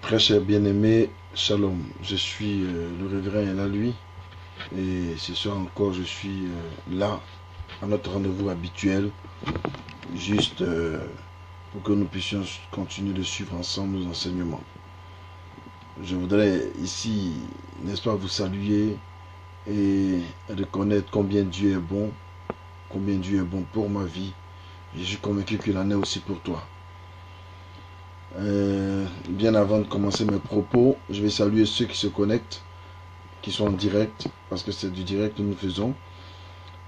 Très cher bien-aimé, Shalom. Je suis le révérend Elalui et ce soir encore je suis là à notre rendez-vous habituel, juste pour que nous puissions continuer de suivre ensemble nos enseignements. Je voudrais ici, n'est-ce pas, vous saluer et reconnaître combien Dieu est bon pour ma vie. Je suis convaincu qu'il en est aussi pour toi. Bien avant de commencer mes propos, je vais saluer ceux qui se connectent, qui sont en direct, parce que c'est du direct que nous faisons.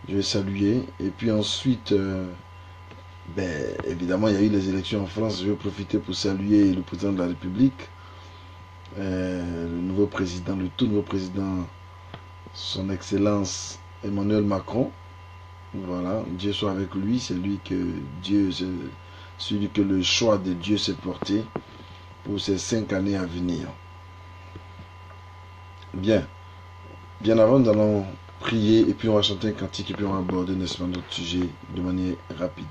Je vais saluer. Et puis ensuite, évidemment, il y a eu les élections en France. Je vais profiter pour saluer le président de la République, le nouveau président, le tout nouveau président, son Excellence Emmanuel Macron. Voilà, Dieu soit avec lui. C'est lui que Dieu... celui que le choix de Dieu s'est porté pour ces 5 années à venir. Bien avant, nous allons prier et puis on va chanter un cantique et puis on va aborder, n'est-ce pas, notre sujet de manière rapide.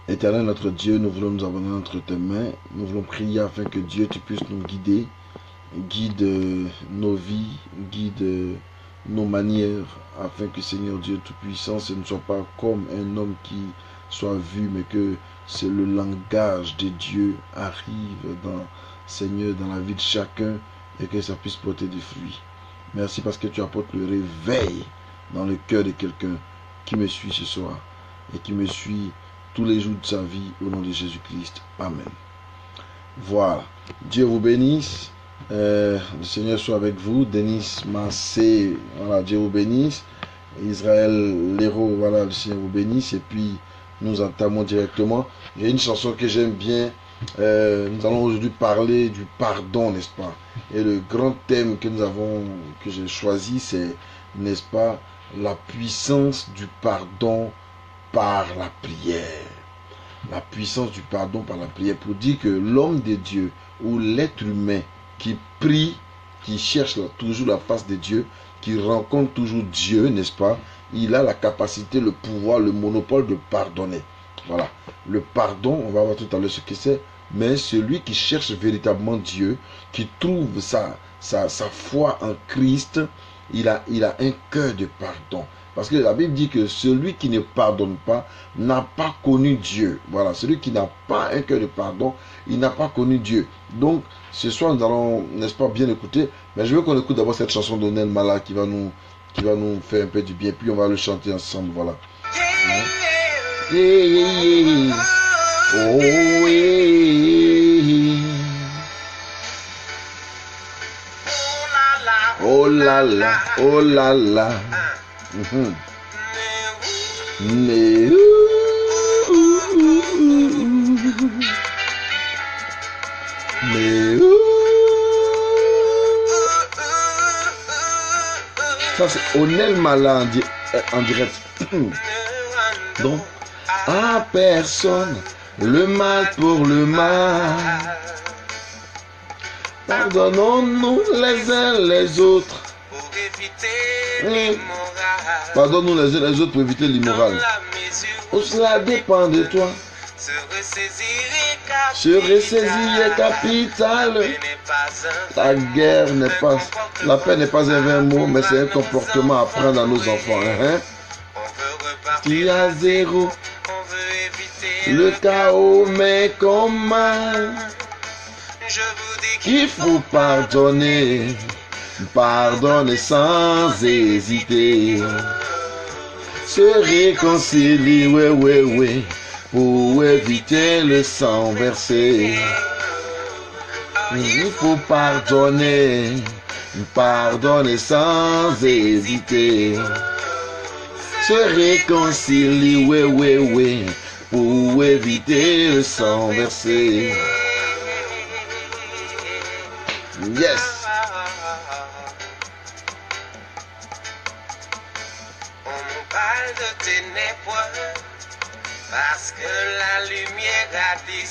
Éternel notre Dieu, nous voulons nous abandonner entre tes mains. Nous voulons prier afin que Dieu, tu puisses nous guider. Guide nos vies, guide nos manières, afin que Seigneur Dieu Tout-Puissant, ce ne soit pas comme un homme qui soit vu, mais que c'est le langage de Dieu arrive Seigneur, dans la vie de chacun et que ça puisse porter des fruits. Merci parce que tu apportes le réveil dans le cœur de quelqu'un qui me suit ce soir et qui me suit tous les jours de sa vie au nom de Jésus-Christ. Amen. Voilà. Dieu vous bénisse. Le Seigneur soit avec vous. Denis Massé, voilà, Dieu vous bénisse. Israël Léraud, voilà, le Seigneur vous bénisse. Et puis nous entamons directement. Il y a une chanson que j'aime bien. Nous allons aujourd'hui parler du pardon, n'est-ce pas? Et le grand thème que j'ai choisi, c'est, n'est-ce pas, la puissance du pardon par la prière. La puissance du pardon par la prière, pour dire que l'homme de Dieu ou l'être humain qui prie, qui cherche toujours la face de Dieu, qui rencontre toujours Dieu, n'est-ce pas, il a la capacité, le pouvoir, le monopole de pardonner. Voilà. Le pardon, on va voir tout à l'heure ce que c'est, mais celui qui cherche véritablement Dieu, qui trouve sa foi en Christ, il a un cœur de pardon. Parce que la Bible dit que celui qui ne pardonne pas n'a pas connu Dieu. Voilà, celui qui n'a pas un cœur de pardon, il n'a pas connu Dieu. Donc, ce soir, nous allons, n'est-ce pas, bien écouter. Mais je veux qu'on écoute d'abord cette chanson d'Onel Mala qui va nous faire un peu du bien. Puis on va le chanter ensemble, voilà. Yeah, yeah, yeah. Oh, yeah. Oh là là, oh là là. Mais ça c'est Onel Mala en direct. Donc, à personne le mal pour le mal. Pardonnons-nous les uns les autres. Pardonne-nous les uns les autres pour éviter l'immoral. Cela dépend de toi. Se ressaisir est capital. La guerre n'est pas... La paix n'est pas un vain mot, mais c'est un comportement à prendre à nos enfants. Tu as zéro. Le chaos, mais comment? Il faut pardonner. Pardonner sans hésiter. Se réconcilier, ouais, pour éviter le sang versé. Il faut pardonner. Pardonner sans hésiter. Se réconcilier, ouais, pour éviter le sang versé. Yes.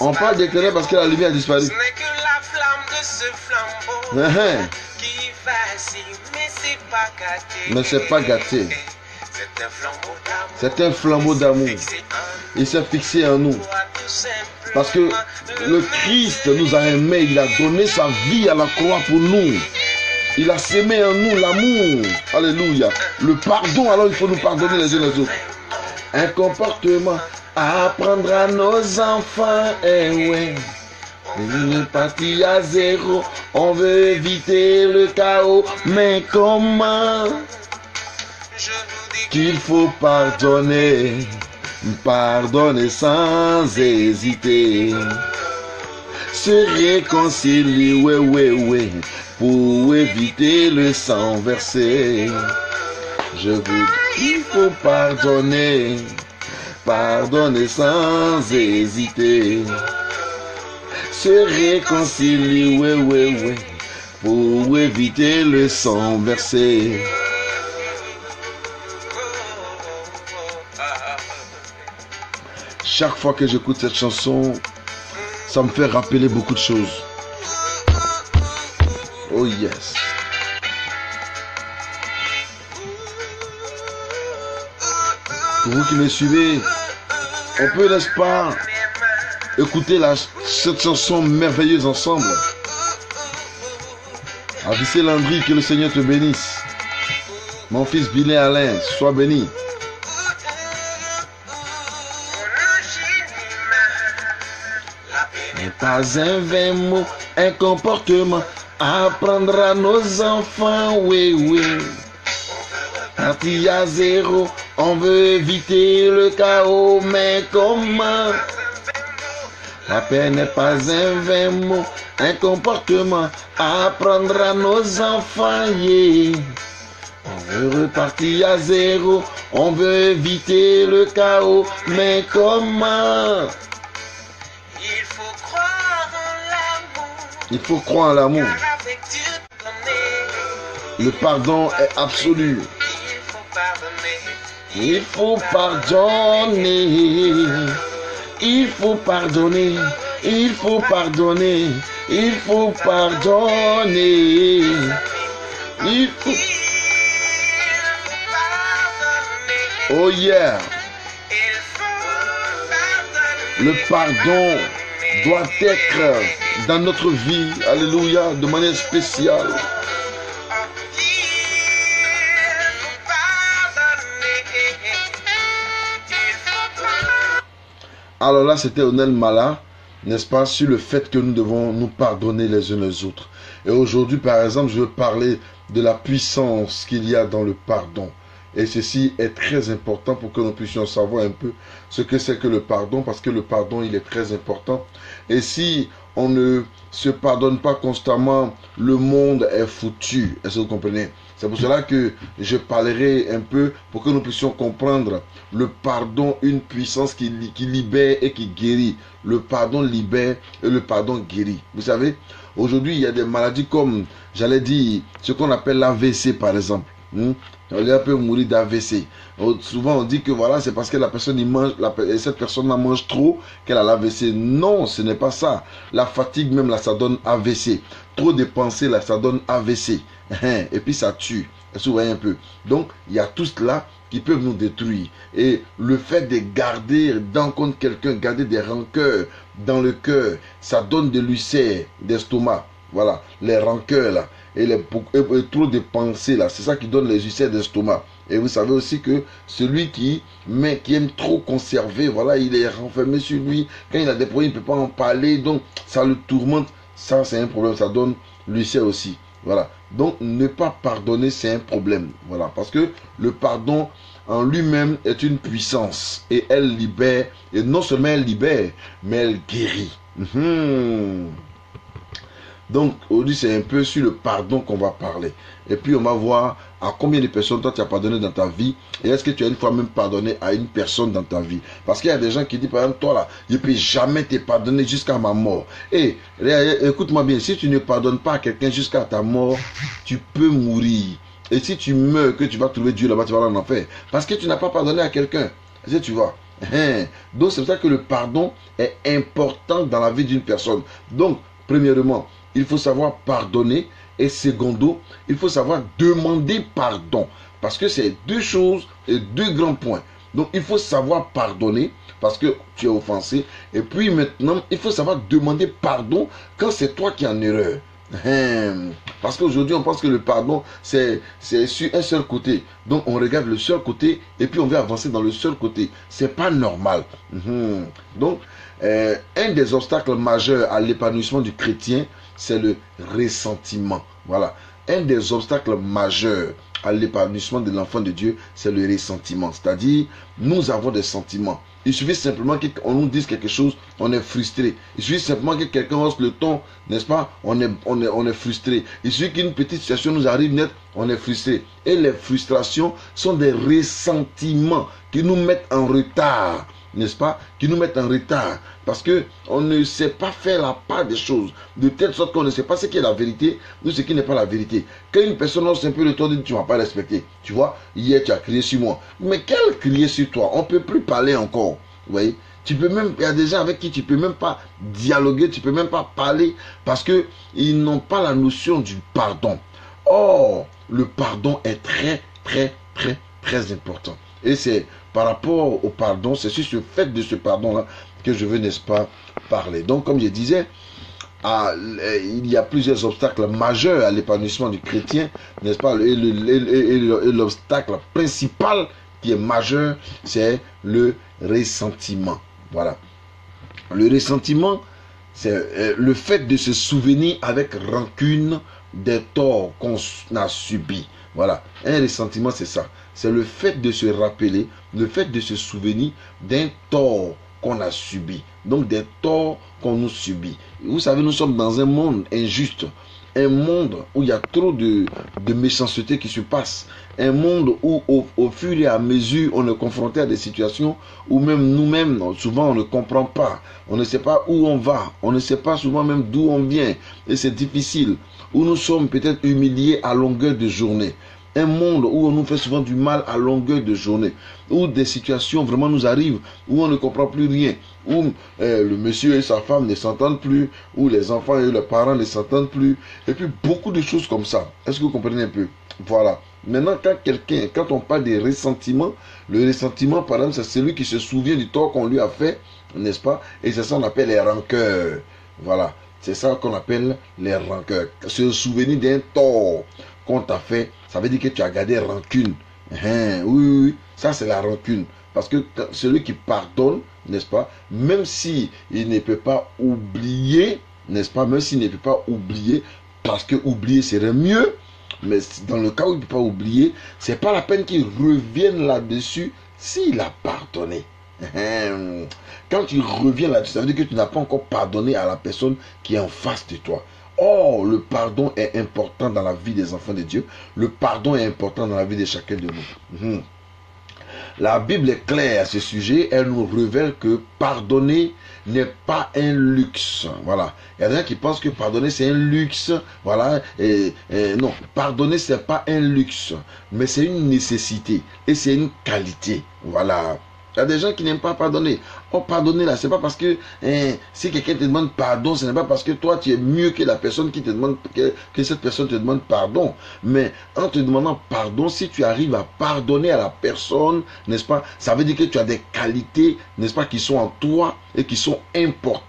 On parle de ténèbres parce que la lumière a disparu. Ce n'est que la flamme de ce flambeau qui fascine, mais c'est pas gâté. C'est un flambeau d'amour. Il s'est fixé en nous. Parce que le Christ nous a aimés. Il a donné sa vie à la croix pour nous. Il a sémé en nous l'amour. Alléluia. Le pardon, alors il faut nous pardonner les uns les autres. Un comportement à apprendre à nos enfants. Eh ouais. On est parti à zéro. On veut éviter le chaos. Mais comment? Qu'il faut pardonner. Pardonner sans hésiter. Se réconcilier, ouais, pour éviter le sang versé. Je vous dis, il faut pardonner. Pardonner sans hésiter. Se réconcilier, ouais, pour éviter le sang versé. Chaque fois que j'écoute cette chanson, ça me fait rappeler beaucoup de choses. Oh yes. Pour vous qui me suivez, on peut, n'est-ce pas, écouter cette chanson merveilleuse ensemble. Avissé Landry, que le Seigneur te bénisse. Mon fils Billy Alain, sois béni. Pas un vain mot, un comportement à apprendre à nos enfants, oui. Parti à zéro, on veut éviter le chaos, mais comment? La paix n'est pas un vain mot, un comportement à apprendre à nos enfants, yeah. On veut repartir à zéro, on veut éviter le chaos, mais comment? Il faut croire en l'amour. Le pardon est absolu. Il faut pardonner. Il faut pardonner. Il faut pardonner. Il faut pardonner. Il faut... Oh yeah. Le pardon doit être dans notre vie, alléluia, de manière spéciale. Alors là, c'était Onel Mala, n'est-ce pas, sur le fait que nous devons nous pardonner les uns les autres. Et aujourd'hui, par exemple, je veux parler de la puissance qu'il y a dans le pardon. Et ceci est très important pour que nous puissions savoir un peu ce que c'est que le pardon, parce que le pardon, il est très important. Et si on ne se pardonne pas constamment, le monde est foutu. Est-ce que vous comprenez? C'est pour cela que je parlerai un peu pour que nous puissions comprendre le pardon, une puissance qui libère et qui guérit. Le pardon libère et le pardon guérit. Vous savez, aujourd'hui, il y a des maladies comme, j'allais dire, ce qu'on appelle l'AVC par exemple. On peut mourir d'AVC. Souvent on dit que voilà, c'est parce que la personne cette personne mange trop qu'elle a l'AVC. Non, ce n'est pas ça. La fatigue même là, ça donne AVC. Trop de pensées là, ça donne AVC. Et puis ça tue. Est-ce que vous voyez un peu? Donc il y a tout cela qui peuvent nous détruire. Et le fait de garder dans compte quelqu'un, garder des rancœurs dans le cœur, ça donne des ulcères d'estomac. Voilà, les rancœurs là. Et trop de pensées là, c'est ça qui donne les ulcères d'estomac. Et vous savez aussi que celui qui aime trop conserver, voilà, il est renfermé sur lui. Quand il a des problèmes, il ne peut pas en parler, donc ça le tourmente. Ça, c'est un problème, ça donne l'ulcère aussi. Voilà. Donc, ne pas pardonner, c'est un problème. Voilà. Parce que le pardon en lui-même est une puissance. Et elle libère. Et non seulement elle libère, mais elle guérit. Donc, aujourd'hui, c'est un peu sur le pardon qu'on va parler. Et puis, on va voir à combien de personnes toi tu as pardonné dans ta vie. Et est-ce que tu as une fois même pardonné à une personne dans ta vie? Parce qu'il y a des gens qui disent, par exemple, toi là, je ne peux jamais te pardonner jusqu'à ma mort. Et écoute-moi bien, si tu ne pardonnes pas à quelqu'un jusqu'à ta mort, tu peux mourir. Et si tu meurs, que tu vas trouver Dieu là-bas, tu vas aller en enfer. Parce que tu n'as pas pardonné à quelqu'un. Est-ce que tu vois? Donc, c'est pour ça que le pardon est important dans la vie d'une personne. Donc, premièrement, il faut savoir pardonner. Et secondo, il faut savoir demander pardon. Parce que c'est deux choses et deux grands points. Donc il faut savoir pardonner parce que tu es offensé. Et puis maintenant, il faut savoir demander pardon quand c'est toi qui es en erreur. Parce qu'aujourd'hui, on pense que le pardon, c'est sur un seul côté. Donc on regarde le seul côté et puis on veut avancer dans le seul côté. C'est pas normal. Donc, un des obstacles majeurs à l'épanouissement du chrétien, c'est le ressentiment. Voilà. Un des obstacles majeurs à l'épanouissement de l'enfant de Dieu, c'est le ressentiment. C'est-à-dire, nous avons des sentiments. Il suffit simplement qu'on nous dise quelque chose, on est frustré. Il suffit simplement que quelqu'un hausse le ton, n'est-ce pas? On est frustré. Il suffit qu'une petite situation nous arrive net, on est frustré. Et les frustrations sont des ressentiments qui nous mettent en retard, n'est-ce pas? Qui nous mettent en retard. Parce qu'on ne sait pas faire la part des choses. De telle sorte qu'on ne sait pas ce qui est la vérité ou ce qui n'est pas la vérité. Quand une personne hausse un peu le ton, dit tu ne m'as pas respecté. Tu vois, hier tu as crié sur moi. Mais quel crier sur toi? On ne peut plus parler encore. Vous voyez? Tu peux même, il y a des gens avec qui tu ne peux même pas dialoguer, tu ne peux même pas parler parce qu'ils n'ont pas la notion du pardon. Or, le pardon est très, très, très, très important. Et c'est par rapport au pardon, c'est sur ce fait de ce pardon-là que je veux, n'est-ce pas, parler. Donc, comme je disais, il y a plusieurs obstacles majeurs à l'épanouissement du chrétien, n'est-ce pas? Et l'obstacle principal qui est majeur, c'est le ressentiment. Voilà. Le ressentiment, c'est le fait de se souvenir avec rancune des torts qu'on a subis. Voilà. Un ressentiment, c'est ça. C'est le fait de se rappeler, le fait de se souvenir d'un tort qu'on a subi. Donc des torts qu'on nous subit. Vous savez, nous sommes dans un monde injuste. Un monde où il y a trop de méchanceté qui se passe. Un monde où au fur et à mesure on est confronté à des situations où même nous-mêmes, souvent on ne comprend pas. On ne sait pas où on va. On ne sait pas souvent même d'où on vient. Et c'est difficile. Où nous sommes peut-être humiliés à longueur de journée. Un monde où on nous fait souvent du mal à longueur de journée, où des situations vraiment nous arrivent, où on ne comprend plus rien, où le monsieur et sa femme ne s'entendent plus, où les enfants et leurs parents ne s'entendent plus, et puis beaucoup de choses comme ça. Est-ce que vous comprenez un peu? Voilà. Maintenant, quand on parle des ressentiments, le ressentiment, par exemple, c'est celui qui se souvient du tort qu'on lui a fait, n'est-ce pas? Et c'est ça qu'on appelle les rancœurs. Voilà. C'est ça qu'on appelle les rancœurs. Se souvenir d'un tort qu'on t'a fait, ça veut dire que tu as gardé rancune. Oui, ça c'est la rancune. Parce que celui qui pardonne, n'est-ce pas, même si il ne peut pas oublier, n'est-ce pas, même s'il ne peut pas oublier, parce que oublier serait mieux, mais dans le cas où il ne peut pas oublier, c'est pas la peine qu'il revienne là-dessus s'il a pardonné. Quand tu reviens là-dessus, ça veut dire que tu n'as pas encore pardonné à la personne qui est en face de toi. Or, le pardon est important dans la vie des enfants de Dieu. Le pardon est important dans la vie de chacun de nous. La Bible est claire à ce sujet. Elle nous révèle que pardonner n'est pas un luxe. Voilà. Il y a des gens qui pensent que pardonner c'est un luxe. Voilà. Non, pardonner c'est pas un luxe, mais c'est une nécessité et c'est une qualité. Voilà. Il y a des gens qui n'aiment pas pardonner. Oh, pardonner là, c'est pas parce que si quelqu'un te demande pardon, ce n'est pas parce que toi tu es mieux que la personne qui te demande, que cette personne te demande pardon. Mais en te demandant pardon, si tu arrives à pardonner à la personne, n'est-ce pas, ça veut dire que tu as des qualités, n'est-ce pas, qui sont en toi et qui sont importantes.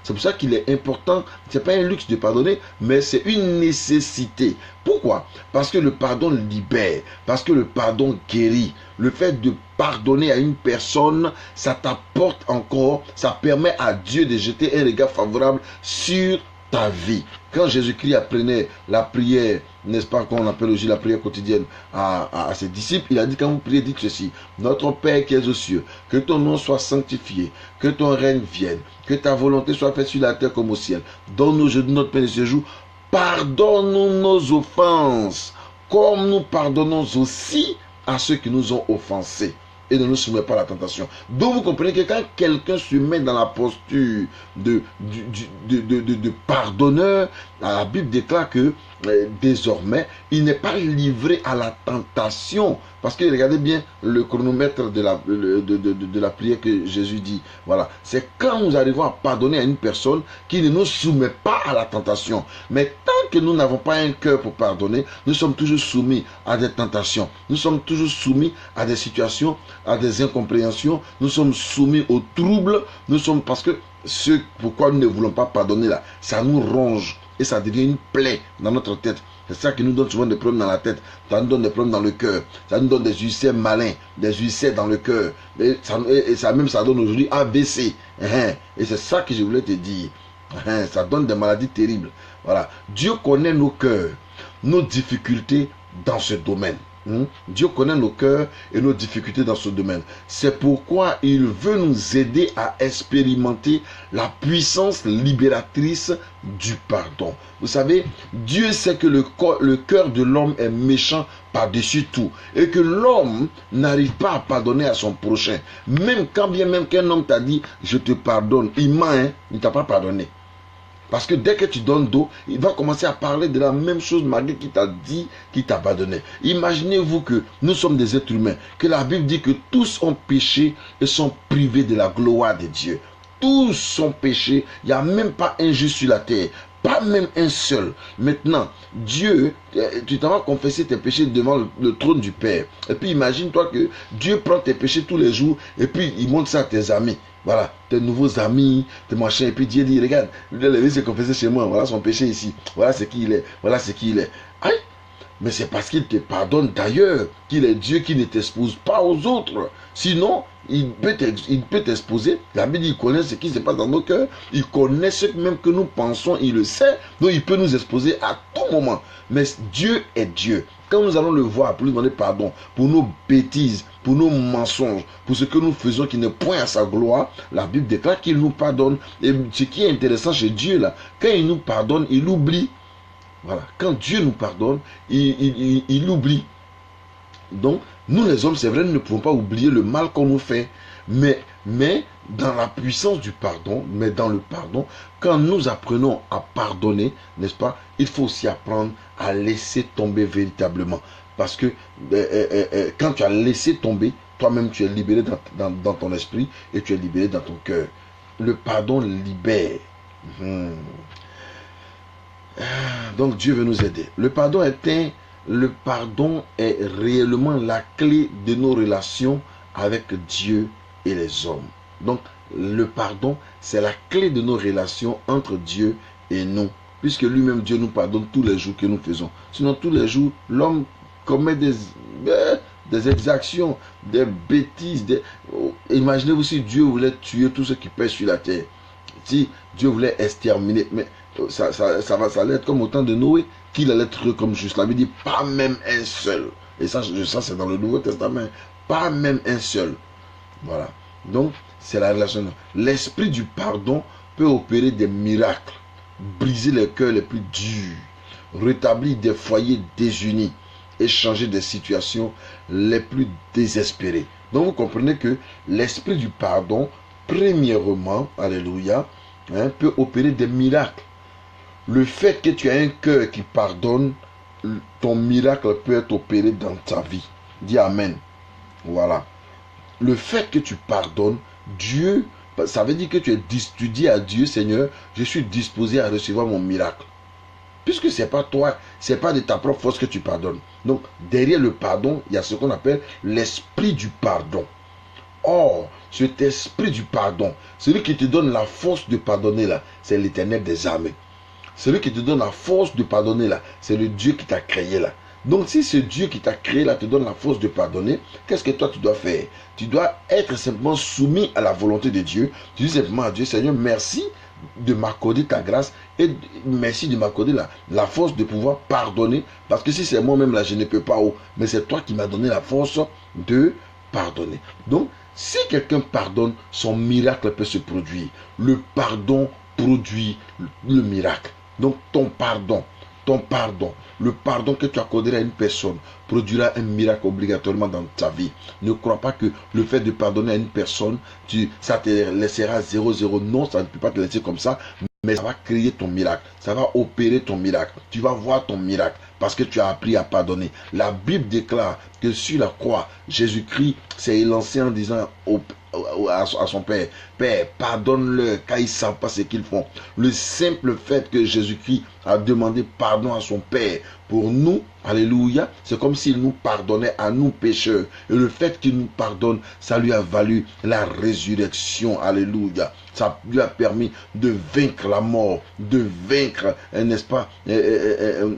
C'est pour ça qu'il est important, c'est pas un luxe de pardonner, mais c'est une nécessité. Pourquoi? Parce que le pardon libère, parce que le pardon guérit. Le fait de pardonner à une personne, ça t'apporte encore, ça permet à Dieu de jeter un regard favorable sur ta vie. Quand Jésus-Christ apprenait la prière, n'est-ce pas, qu'on appelle aussi la prière quotidienne à ses disciples, il a dit, quand vous priez, dites ceci: notre Père qui es aux cieux, que ton nom soit sanctifié, que ton règne vienne, que ta volonté soit faite sur la terre comme au ciel. Donne-nous aujourd'hui notre pain de ce jour. Pardonne-nous nos offenses, comme nous pardonnons aussi à ceux qui nous ont offensés, et ne nous soumets pas à la tentation. Donc vous comprenez que quand quelqu'un se met dans la posture de pardonneur, la Bible déclare que désormais, il n'est pas livré à la tentation. Parce que regardez bien le chronomètre de la prière que Jésus dit. Voilà. C'est quand nous arrivons à pardonner à une personne qui ne nous soumet pas à la tentation. Mais tant que nous n'avons pas un cœur pour pardonner, nous sommes toujours soumis à des tentations. Nous sommes toujours soumis à des situations, à des incompréhensions. Nous sommes soumis aux troubles. Parce que ce pourquoi nous ne voulons pas pardonner là, ça nous ronge. Et ça devient une plaie dans notre tête. C'est ça qui nous donne souvent des problèmes dans la tête. Ça nous donne des problèmes dans le cœur. Ça nous donne des ulcères malins, des ulcères dans le cœur. Et ça donne aujourd'hui AVC. Et c'est ça que je voulais te dire. Ça donne des maladies terribles. Voilà. Dieu connaît nos cœurs, nos difficultés dans ce domaine. Dieu connaît nos cœurs et nos difficultés dans ce domaine. C'est pourquoi il veut nous aider à expérimenter la puissance libératrice du pardon. Vous savez, Dieu sait que le cœur de l'homme est méchant par-dessus tout et que l'homme n'arrive pas à pardonner à son prochain. Même quand bien même qu'un homme t'a dit je te pardonne, il ment, il ne t'a pas pardonné. Parce que dès que tu donnes dos, il va commencer à parler de la même chose malgré qu'il t'a dit, qu'il t'a pardonné. Imaginez-vous que nous sommes des êtres humains, que la Bible dit que tous ont péché et sont privés de la gloire de Dieu. Tous sont péchés, il n'y a même pas un juste sur la terre. Pas même un seul. Maintenant, Dieu, tu t'en vas confesser tes péchés devant le trône du Père. Et puis imagine-toi que Dieu prend tes péchés tous les jours et puis il montre ça à tes amis. Voilà, tes nouveaux amis, tes machins. Et puis Dieu dit, regarde, il s'est confessé chez moi. Voilà son péché ici. Voilà ce qu'il est. Voilà ce qu'il est. Aïe! Mais c'est parce qu'il te pardonne d'ailleurs qu'il est Dieu qui ne t'expose pas aux autres. Sinon, il peut t'exposer. La Bible dit, il connaît ce qui se passe dans nos cœurs. Il connaît ce même que nous pensons, il le sait. Donc il peut nous exposer à tout moment. Mais Dieu est Dieu. Quand nous allons le voir, pour lui demander pardon pour nos bêtises, pour nos mensonges, pour ce que nous faisons qui n'est point à sa gloire, la Bible déclare qu'il nous pardonne. Et ce qui est intéressant chez Dieu là, quand il nous pardonne, il oublie. Voilà, quand Dieu nous pardonne, il oublie. Donc, nous les hommes, c'est vrai, nous ne pouvons pas oublier le mal qu'on nous fait. Mais dans la puissance du pardon, mais dans le pardon, quand nous apprenons à pardonner, n'est-ce pas, il faut aussi apprendre à laisser tomber véritablement. Parce que quand tu as laissé tomber, toi-même tu es libéré dans ton esprit et tu es libéré dans ton cœur. Le pardon libère. Donc Dieu veut nous aider. Le pardon est réellement la clé de nos relations avec Dieu et les hommes. Donc le pardon, c'est la clé de nos relations entre Dieu et nous. Puisque lui-même Dieu nous pardonne tous les jours que nous faisons. Sinon tous les jours, l'homme commet des exactions, des bêtises. Imaginez-vous si Dieu voulait tuer tous ceux qui pèsent sur la terre. Si Dieu voulait exterminer, mais ça allait être comme au temps de Noé, qu'il allait être comme juste. La Bible dit pas même un seul. Et ça c'est dans le Nouveau Testament. Pas même un seul. Voilà. Donc, c'est la relation. L'esprit du pardon peut opérer des miracles, briser les cœurs les plus durs, rétablir des foyers désunis et changer des situations les plus désespérées. Donc, vous comprenez que l'esprit du pardon, premièrement, alléluia, peut opérer des miracles. Le fait que tu as un cœur qui pardonne, ton miracle peut être opéré dans ta vie. Dis Amen. Voilà. Le fait que tu pardonnes, Dieu, ça veut dire que tu dis à Dieu, Seigneur, je suis disposé à recevoir mon miracle. Puisque ce n'est pas toi, ce n'est pas de ta propre force que tu pardonnes. Donc, derrière le pardon, il y a ce qu'on appelle l'esprit du pardon. Or, cet esprit du pardon, celui qui te donne la force de pardonner là, c'est l'Éternel des armées. Celui qui te donne la force de pardonner là, c'est le Dieu qui t'a créé là. Donc si ce Dieu qui t'a créé là te donne la force de pardonner, qu'est-ce que toi tu dois faire? Tu dois être simplement soumis à la volonté de Dieu. Tu dis simplement à Dieu, Seigneur, merci de m'accorder ta grâce et merci de m'accorder la force de pouvoir pardonner. Parce que si c'est moi-même là, je ne peux pas. Mais c'est toi qui m'as donné la force de pardonner. Donc, si quelqu'un pardonne, son miracle peut se produire. Le pardon produit le miracle. Donc ton pardon, le pardon que tu accorderas à une personne produira un miracle obligatoirement dans ta vie. Ne crois pas que le fait de pardonner à une personne, ça te laissera 0-0. Non, ça ne peut pas te laisser comme ça. mais ça va créer ton miracle, ça va opérer ton miracle. Tu vas voir ton miracle parce que tu as appris à pardonner. La Bible déclare que sur la croix, Jésus-Christ s'est élancé en disant à son Père, Père, pardonne-leur car ils ne savent pas ce qu'ils font. Le simple fait que Jésus-Christ a demandé pardon à son Père pour nous, alléluia, c'est comme s'il nous pardonnait à nous pécheurs. Et le fait qu'il nous pardonne, ça lui a valu la résurrection, alléluia. Ça lui a permis de vaincre la mort, de vaincre, n'est-ce pas, le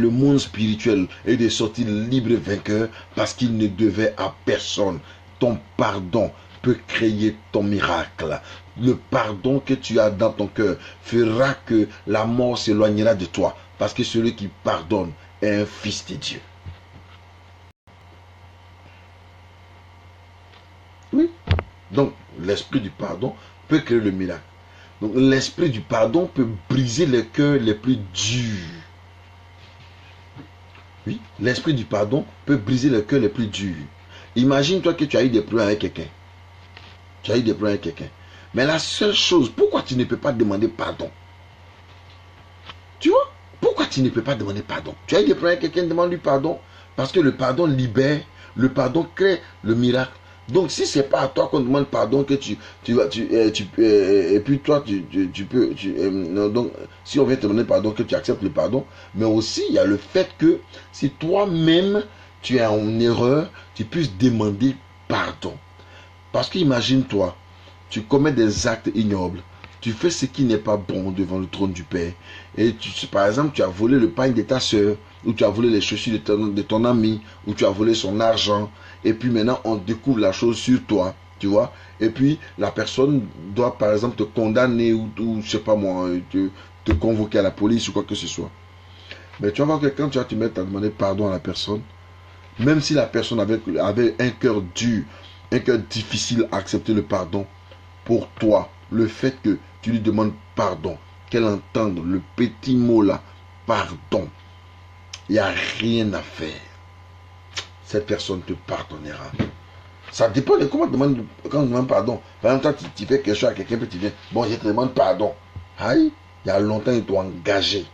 monde spirituel et de sortir libre vainqueur parce qu'il ne devait à personne. Ton pardon peut créer ton miracle. Le pardon que tu as dans ton cœur fera que la mort s'éloignera de toi parce que celui qui pardonne est un fils de Dieu. Oui. Donc, l'esprit du pardon peut créer le miracle. Donc, l'esprit du pardon peut briser les cœurs les plus durs. Oui, l'esprit du pardon peut briser les cœurs les plus durs. Imagine-toi que tu as eu des problèmes avec quelqu'un. Tu as eu des problèmes avec quelqu'un. Mais la seule chose, pourquoi tu ne peux pas demander pardon? Tu vois? Pourquoi tu ne peux pas demander pardon? Tu as eu des problèmes avec quelqu'un, demande-lui pardon. Parce que le pardon libère, le pardon crée le miracle. Donc si c'est pas à toi qu'on demande pardon que et puis toi tu peux donc si on vient te demander pardon que tu acceptes le pardon, mais aussi il y a le fait que si toi-même tu es en erreur, tu puisses demander pardon. Parce qu'imagine-toi, tu commets des actes ignobles, tu fais ce qui n'est pas bon devant le trône du Père, et par exemple tu as volé le pain de ta soeur, ou tu as volé les chaussures de ton ami, ou tu as volé son argent, et puis maintenant on découvre la chose sur toi, tu vois, et puis la personne doit par exemple te condamner, ou je sais pas moi, te convoquer à la police ou quoi que ce soit. Mais tu vas voir que quand tu vas te mettre à demander pardon à la personne, même si la personne avait un cœur dur, un cœur difficile à accepter le pardon, pour toi, le fait que tu lui demandes pardon, qu'elle entende le petit mot là, pardon, il n'y a rien à faire. Cette personne te pardonnera. Ça dépend de comment quand on demande pardon. Par exemple, toi, tu fais quelque chose à quelqu'un, puis tu viens, bon, je te demande pardon. Aïe, il y a longtemps, ils t'ont engagé.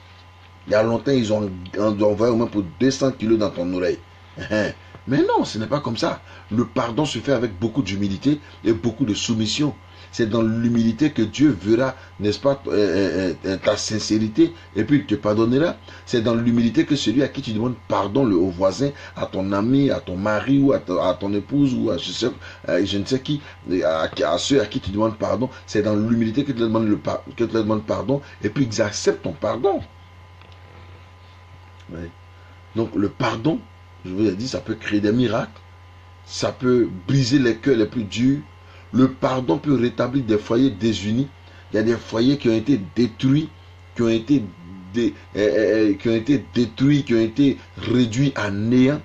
Il y a longtemps, ils ont envoyé au moins pour 200 kilos dans ton oreille. Mais non, ce n'est pas comme ça. Le pardon se fait avec beaucoup d'humilité et beaucoup de soumission. C'est dans l'humilité que Dieu verra, n'est-ce pas, ta sincérité, et puis il te pardonnera. C'est dans l'humilité que celui à qui tu demandes pardon, au voisin, à ton ami, à ton mari, ou à ton épouse, ou à je ne sais qui, à ceux à qui tu demandes pardon, c'est dans l'humilité que tu leur demandes pardon, et puis ils acceptent ton pardon. Oui. Donc le pardon, je vous ai dit, ça peut créer des miracles, ça peut briser les cœurs les plus durs. Le pardon peut rétablir des foyers désunis. Il y a des foyers qui ont été détruits, qui ont été détruits, qui ont été réduits à néant.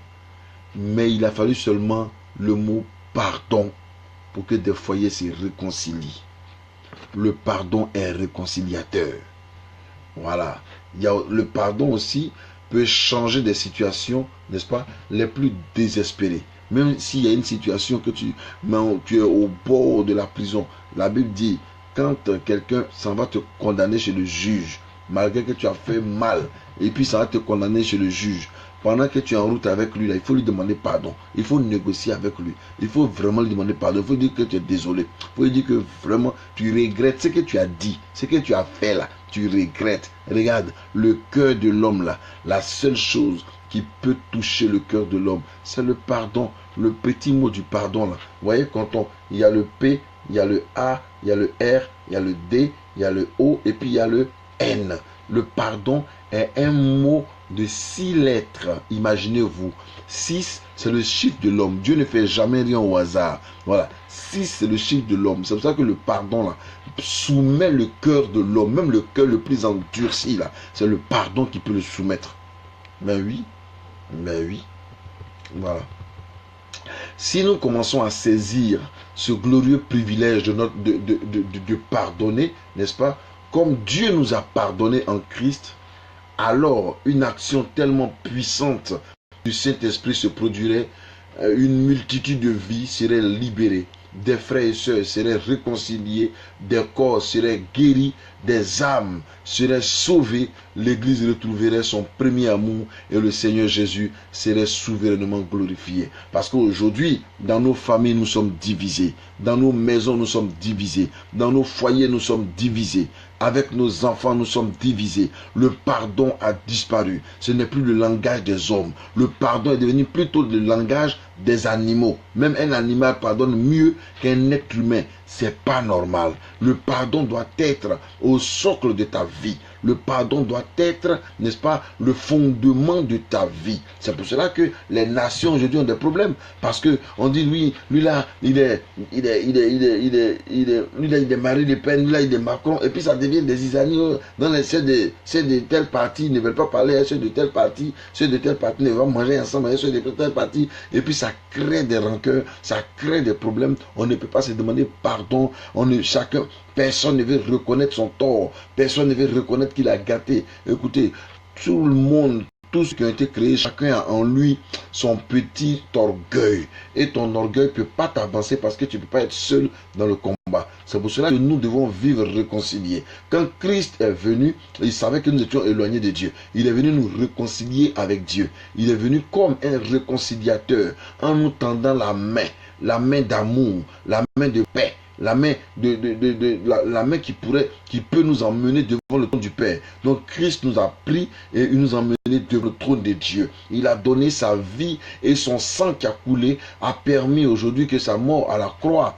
Mais il a fallu seulement le mot pardon pour que des foyers se réconcilient. Le pardon est réconciliateur. Voilà. Le pardon aussi peut changer des situations, n'est-ce pas, les plus désespérées. Même s'il y a une situation que tu es au bord de la prison, la Bible dit, quand quelqu'un s'en va te condamner chez le juge, malgré que tu as fait mal, et puis ça va te condamner chez le juge, pendant que tu es en route avec lui, là, il faut lui demander pardon. Il faut négocier avec lui. Il faut vraiment lui demander pardon. Il faut dire que tu es désolé. Il faut lui dire que vraiment tu regrettes ce que tu as dit, ce que tu as fait là. Tu regrettes. Regarde, le cœur de l'homme là, la seule chose qui peut toucher le cœur de l'homme, c'est le pardon. Le petit mot du pardon là. Vous voyez, il y a le P, il y a le A, il y a le R, il y a le D, il y a le O et puis il y a le N. Le pardon est un mot de 6 lettres. Imaginez-vous. 6, c'est le chiffre de l'homme. Dieu ne fait jamais rien au hasard. Voilà. 6, c'est le chiffre de l'homme. C'est pour ça que le pardon là soumet le cœur de l'homme. Même le cœur le plus endurci là. C'est le pardon qui peut le soumettre. Ben oui. Ben oui. Voilà. Si nous commençons à saisir ce glorieux privilège de pardonner, n'est-ce pas, comme Dieu nous a pardonné en Christ, alors une action tellement puissante du Saint-Esprit se produirait, une multitude de vies seraient libérées. des frères et sœurs seraient réconciliés, des corps seraient guéris, des âmes seraient sauvées, l'Église retrouverait son premier amour et le Seigneur Jésus serait souverainement glorifié. Parce qu'aujourd'hui, dans nos familles, nous sommes divisés. Dans nos maisons, nous sommes divisés. Dans nos foyers, nous sommes divisés. Avec nos enfants, nous sommes divisés. Le pardon a disparu. Ce n'est plus le langage des hommes. Le pardon est devenu plutôt le langage des animaux. Même un animal pardonne mieux qu'un être humain. C'est pas normal. Le pardon doit être au socle de ta vie. Le pardon doit être, n'est-ce pas, le fondement de ta vie. C'est pour cela que les nations aujourd'hui ont des problèmes. Parce que on dit, lui là, il est Marine Le Pen, lui là, il est Macron, et puis ça devient des isanios dans les ceux de tel parti ne veulent pas parler à ceux de tel parti, ceux de tel parti ne veulent pas manger ensemble avec ceux de tel parti, et puis ça crée des rancœurs, ça crée des problèmes. On ne peut pas se demander pardon, personne ne veut reconnaître son tort, personne ne veut reconnaître qu'il a gâté. Écoutez, tout le monde, tous ceux qui ont été créés, chacun a en lui son petit orgueil. Et ton orgueil ne peut pas t'avancer parce que tu ne peux pas être seul dans le combat. C'est pour cela que nous devons vivre réconciliés. Quand Christ est venu, il savait que nous étions éloignés de Dieu. Il est venu nous réconcilier avec Dieu. Il est venu comme un réconciliateur en nous tendant la main d'amour, la main de paix. La main qui peut nous emmener devant le trône du Père. Donc Christ nous a pris et il nous a emmenés devant le trône de Dieu. Il a donné sa vie et son sang qui a coulé a permis aujourd'hui que sa mort à la croix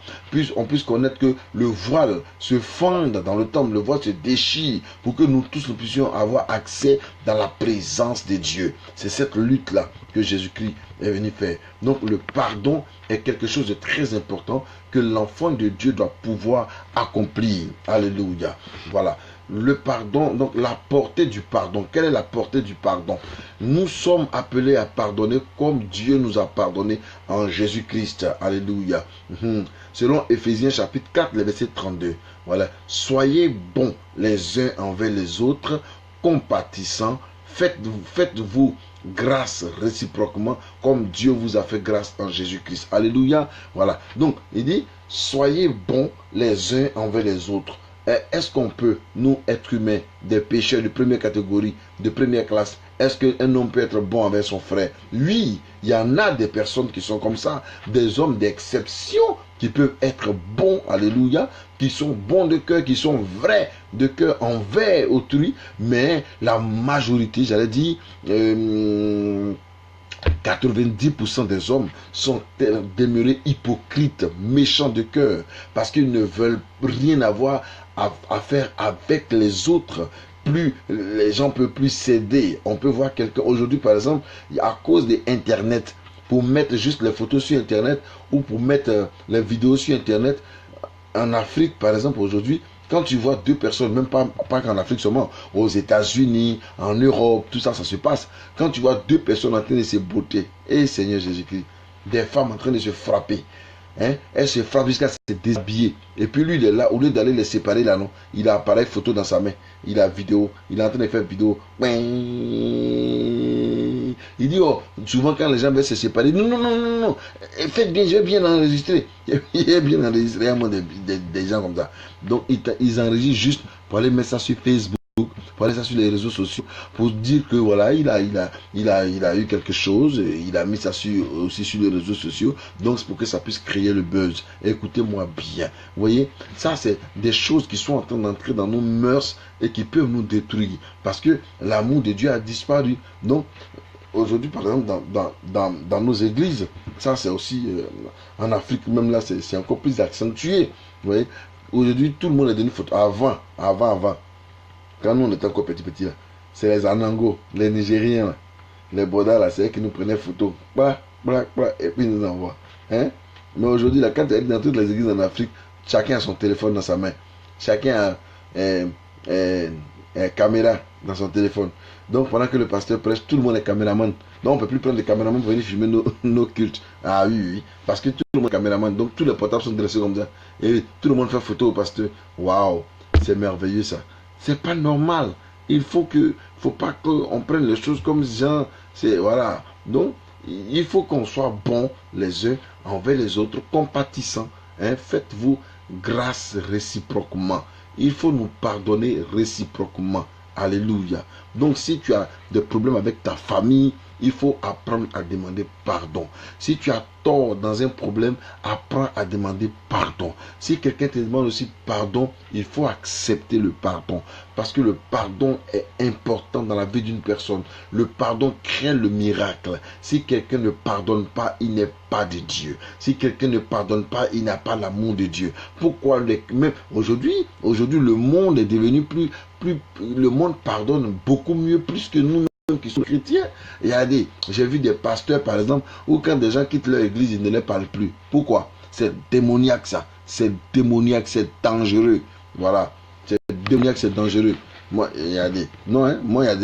on puisse connaître que le voile se fende dans le temple, le voile se déchire pour que nous tous nous puissions avoir accès dans la présence de Dieu. C'est cette lutte-là que Jésus-Christ est venu faire. Donc le pardon est quelque chose de très important que l'enfant de Dieu doit pouvoir accomplir. Alléluia. Voilà. Le pardon, donc la portée du pardon. Quelle est la portée du pardon? Nous sommes appelés à pardonner comme Dieu nous a pardonné en Jésus-Christ. Alléluia. Selon Éphésiens chapitre 4, le verset 32. Voilà. Soyez bons les uns envers les autres, compatissants, faites-vous grâce réciproquement comme Dieu vous a fait grâce en Jésus-Christ. Alléluia. Voilà. Donc, il dit, soyez bons les uns envers les autres. Est-ce qu'on peut, nous, êtres humains, des pécheurs de première catégorie, de première classe, est-ce qu'un homme peut être bon avec son frère? Oui, il y en a des personnes qui sont comme ça, des hommes d'exception qui peuvent être bons, alléluia, qui sont bons de cœur, qui sont vrais de cœur envers autrui, mais la majorité, j'allais dire, 90% des hommes sont demeurés hypocrites, méchants de cœur, parce qu'ils ne veulent rien avoir à faire avec les autres. Plus les gens ne peuvent plus céder. On peut voir quelqu'un aujourd'hui, par exemple, à cause de Internet, pour mettre juste les photos sur Internet ou pour mettre les vidéos sur Internet. En Afrique, par exemple, aujourd'hui, quand tu vois deux personnes, même pas qu'en Afrique seulement, aux États-Unis, en Europe, tout ça, ça se passe. Quand tu vois deux personnes en train de se botter, et Seigneur Jésus-Christ, des femmes en train de se frapper, elles se frappent jusqu'à se déshabiller. Et puis lui, il est là, au lieu d'aller les séparer là, non, il a appareil photo dans sa main, il a vidéo, il est en train de faire vidéo. Il dit, oh, souvent quand les gens veulent se séparer, non, faites bien, je vais bien enregistrer. Il est bien enregistré, il y a des gens comme ça. Donc ils enregistrent juste pour aller mettre ça sur Facebook, pour aller ça sur les réseaux sociaux, pour dire que voilà, il a eu quelque chose, il a mis ça aussi sur les réseaux sociaux, donc c'est pour que ça puisse créer le buzz. Écoutez-moi bien, vous voyez, ça c'est des choses qui sont en train d'entrer dans nos mœurs et qui peuvent nous détruire, parce que l'amour de Dieu a disparu. Donc, aujourd'hui, par exemple, dans nos églises, ça c'est aussi, en Afrique même là, c'est encore plus accentué, vous voyez. Aujourd'hui, tout le monde est devenu photo. Avant, quand nous on était encore petit, là, c'est les Anango, les Nigériens, là, les Bodas, là, c'est eux qui nous prenaient photo. Et puis ils nous envoient. Hein? Mais aujourd'hui, là, quand tu es dans toutes les églises en Afrique, chacun a son téléphone dans sa main. Chacun a une caméra dans son téléphone. Donc pendant que le pasteur prêche, tout le monde est caméraman. Donc on ne peut plus prendre les caméramans pour venir filmer nos cultes. Ah oui, parce que tout le monde est caméraman. Donc tous les portables sont dressés comme ça. Et tout le monde fait photo au pasteur. Waouh, c'est merveilleux ça. C'est pas normal. Faut pas qu'on prenne les choses comme genre. Voilà. Donc il faut qu'on soit bon les uns envers les autres, compatissants, Hein, faites-vous grâce réciproquement. Il faut nous pardonner réciproquement. Alléluia. Donc si tu as des problèmes avec ta famille, il faut apprendre à demander pardon. Si tu as tort dans un problème, apprends à demander pardon. Si quelqu'un te demande aussi pardon, il faut accepter le pardon. Parce que le pardon est important dans la vie d'une personne. Le pardon crée le miracle. Si quelqu'un ne pardonne pas, il n'est pas de Dieu. Si quelqu'un ne pardonne pas, il n'a pas l'amour de Dieu. Pourquoi même aujourd'hui, le monde est devenu le monde pardonne beaucoup mieux, plus que nous qui sont chrétiens. J'ai vu des pasteurs par exemple, où quand des gens quittent leur église, ils ne les parlent plus. Pourquoi? C'est démoniaque ça. C'est démoniaque, c'est dangereux. Voilà. C'est démoniaque, c'est dangereux. Moi, il y a des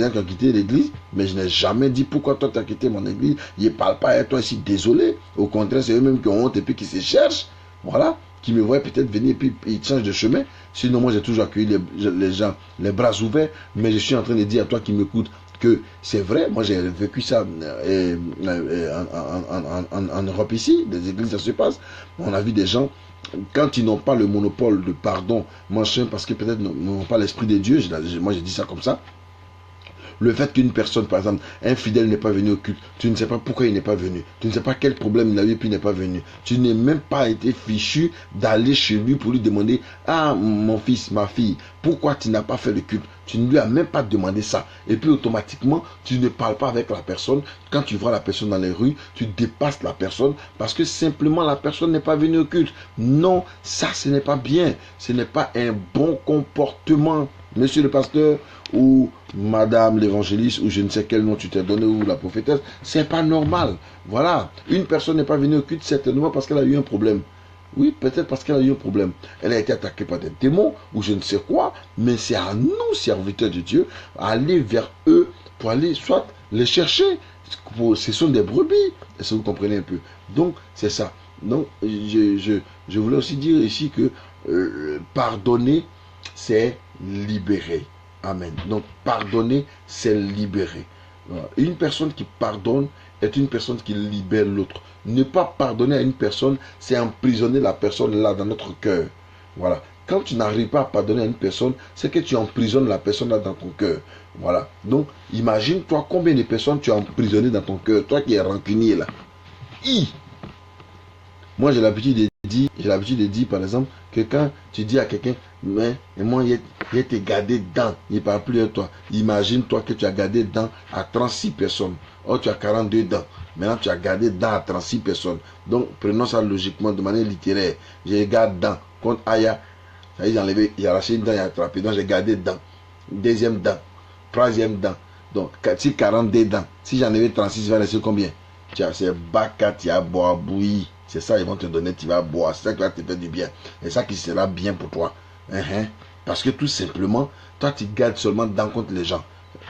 gens qui ont quitté l'église, mais je n'ai jamais dit pourquoi toi tu as quitté mon église. Ils ne parlent pas à toi ici, désolé. Au contraire, c'est eux-mêmes qui ont honte et puis qui se cherchent. Voilà. Qui me voient peut-être venir et puis ils changent de chemin. Sinon, moi, j'ai toujours accueilli les gens, les bras ouverts. Mais je suis en train de dire à toi qui m'écoute que c'est vrai. Moi, j'ai vécu ça en Europe ici. Des églises, ça se passe. On a vu des gens, quand ils n'ont pas le monopole de pardon, machin, parce que peut-être n'ont pas l'esprit de Dieu. Moi, j'ai dit ça comme ça. Le fait qu'une personne, par exemple, un fidèle n'est pas venu au culte, tu ne sais pas pourquoi il n'est pas venu. Tu ne sais pas quel problème il a eu et puis il n'est pas venu. Tu n'es même pas été fichu d'aller chez lui pour lui demander, ah, mon fils, ma fille, pourquoi tu n'as pas fait le culte? Tu ne lui as même pas demandé ça. Et puis automatiquement, tu ne parles pas avec la personne. Quand tu vois la personne dans les rues, tu dépasses la personne parce que simplement la personne n'est pas venue au culte. Non, ça ce n'est pas bien. Ce n'est pas un bon comportement. Monsieur le pasteur ou madame l'évangéliste ou je ne sais quel nom tu t'es donné ou la prophétesse, c'est pas normal. Voilà, une personne n'est pas venue au culte certainement parce qu'elle a eu un problème. Oui, peut-être parce qu'elle a eu un problème. Elle a été attaquée par des démons ou je ne sais quoi, mais c'est à nous, serviteurs de Dieu, aller vers eux pour aller soit les chercher. Ce sont des brebis, est-ce que vous comprenez un peu? Donc, c'est ça. Donc, je voulais aussi dire ici que pardonner, c'est libérer. Amen. Donc, pardonner, c'est libérer. Une personne qui pardonne est une personne qui libère l'autre. Ne pas pardonner à une personne, c'est emprisonner la personne là dans notre cœur. Voilà. Quand tu n'arrives pas à pardonner à une personne, c'est que tu emprisonnes la personne là dans ton cœur. Voilà. Donc, imagine-toi combien de personnes tu as emprisonnées dans ton cœur. Toi qui es rancunier là. Moi, j'ai l'habitude de dire, par exemple, que quand tu dis à quelqu'un, mais moi, il été gardé dedans, il ne parle plus de toi. Imagine-toi que tu as gardé dedans à 36 personnes. Oh, tu as 42 dents. Maintenant, tu as gardé dedans à 36 personnes. Donc, prenons ça logiquement, de manière littéraire. J'ai gardé dedans. Contre Aya, ça y est, j'ai enlevé, il a arraché une dent, il a attrapé. Donc, j'ai gardé dedans. Deuxième dent. Troisième dent. Donc, si 42 dents, si j'en avais 36, il va rester combien? C'est Baka, tu as boire, bouilli. C'est ça, ils vont te donner, tu vas boire. C'est ça qui va te faire du bien. Et ça qui sera bien pour toi. Parce que tout simplement, toi, tu gardes seulement dans contre les gens.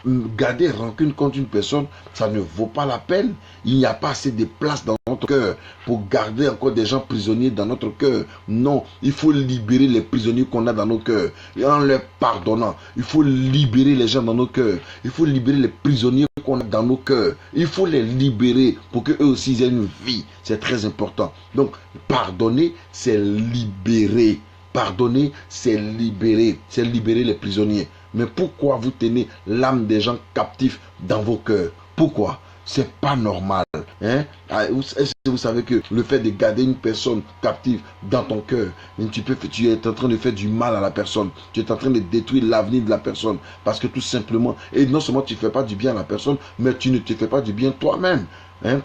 Garder rancune contre une personne, ça ne vaut pas la peine. Il n'y a pas assez de place dans notre cœur pour garder encore des gens prisonniers dans notre cœur. Non, il faut libérer les prisonniers qu'on a dans nos cœurs. Et en leur pardonnant, il faut libérer les gens dans nos cœurs. Il faut libérer les prisonniers qu'on a dans nos cœurs. Il faut les libérer pour qu'eux aussi aient une vie. C'est très important. Donc, pardonner, c'est libérer. Pardonner, c'est libérer. C'est libérer les prisonniers. Mais pourquoi vous tenez l'âme des gens captifs dans vos cœurs? Pourquoi? C'est pas normal. Est-ce que vous savez que le fait de garder une personne captive dans ton cœur, tu es en train de faire du mal à la personne. Tu es en train de détruire l'avenir de la personne. Parce que tout simplement, et non seulement tu ne fais pas du bien à la personne, mais tu ne te fais pas du bien toi-même.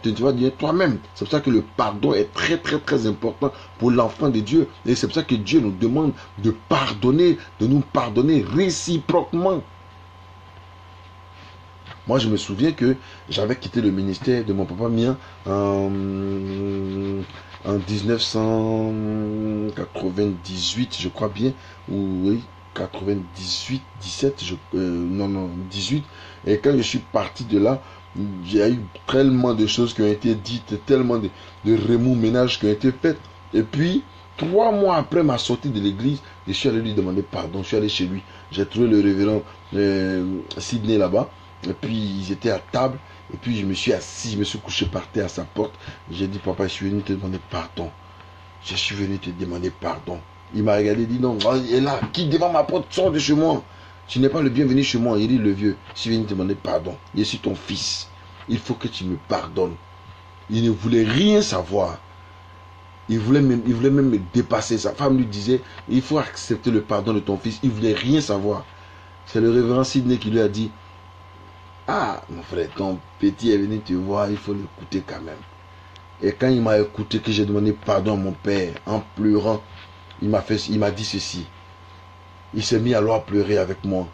Tu te vas dire toi-même. C'est pour ça que le pardon est très très très important pour l'enfant de Dieu. Et c'est pour ça que Dieu nous demande de pardonner, de nous pardonner réciproquement. Moi, je me souviens que j'avais quitté le ministère de mon papa mien en 1998, je crois bien, ou oui, 98, 17, 18. Et quand je suis parti de là, il y a eu tellement de choses qui ont été dites, tellement de remous-ménages qui ont été faits. Et puis, 3 mois après ma sortie de l'église, je suis allé lui demander pardon. Je suis allé chez lui. J'ai trouvé le révérend Sidney là-bas. Et puis, ils étaient à table. Et puis, je me suis assis, je me suis couché par terre à sa porte. J'ai dit, papa, je suis venu te demander pardon. je suis venu te demander pardon. Il m'a regardé et dit, non, il est là, qui devant ma porte, sort de chez moi. Tu n'es pas le bienvenu chez moi. Il dit, le vieux, je suis venu te demander pardon. Je suis ton fils. Il faut que tu me pardonnes. Il ne voulait rien savoir. Il voulait même me dépasser. Sa femme lui disait, il faut accepter le pardon de ton fils. Il ne voulait rien savoir. C'est le révérend Sidney qui lui a dit, ah, mon frère, ton petit est venu te voir, il faut l'écouter quand même. Et quand il m'a écouté, que j'ai demandé pardon à mon père, en pleurant, il m'a dit ceci. Il s'est mis alors à pleurer avec moi.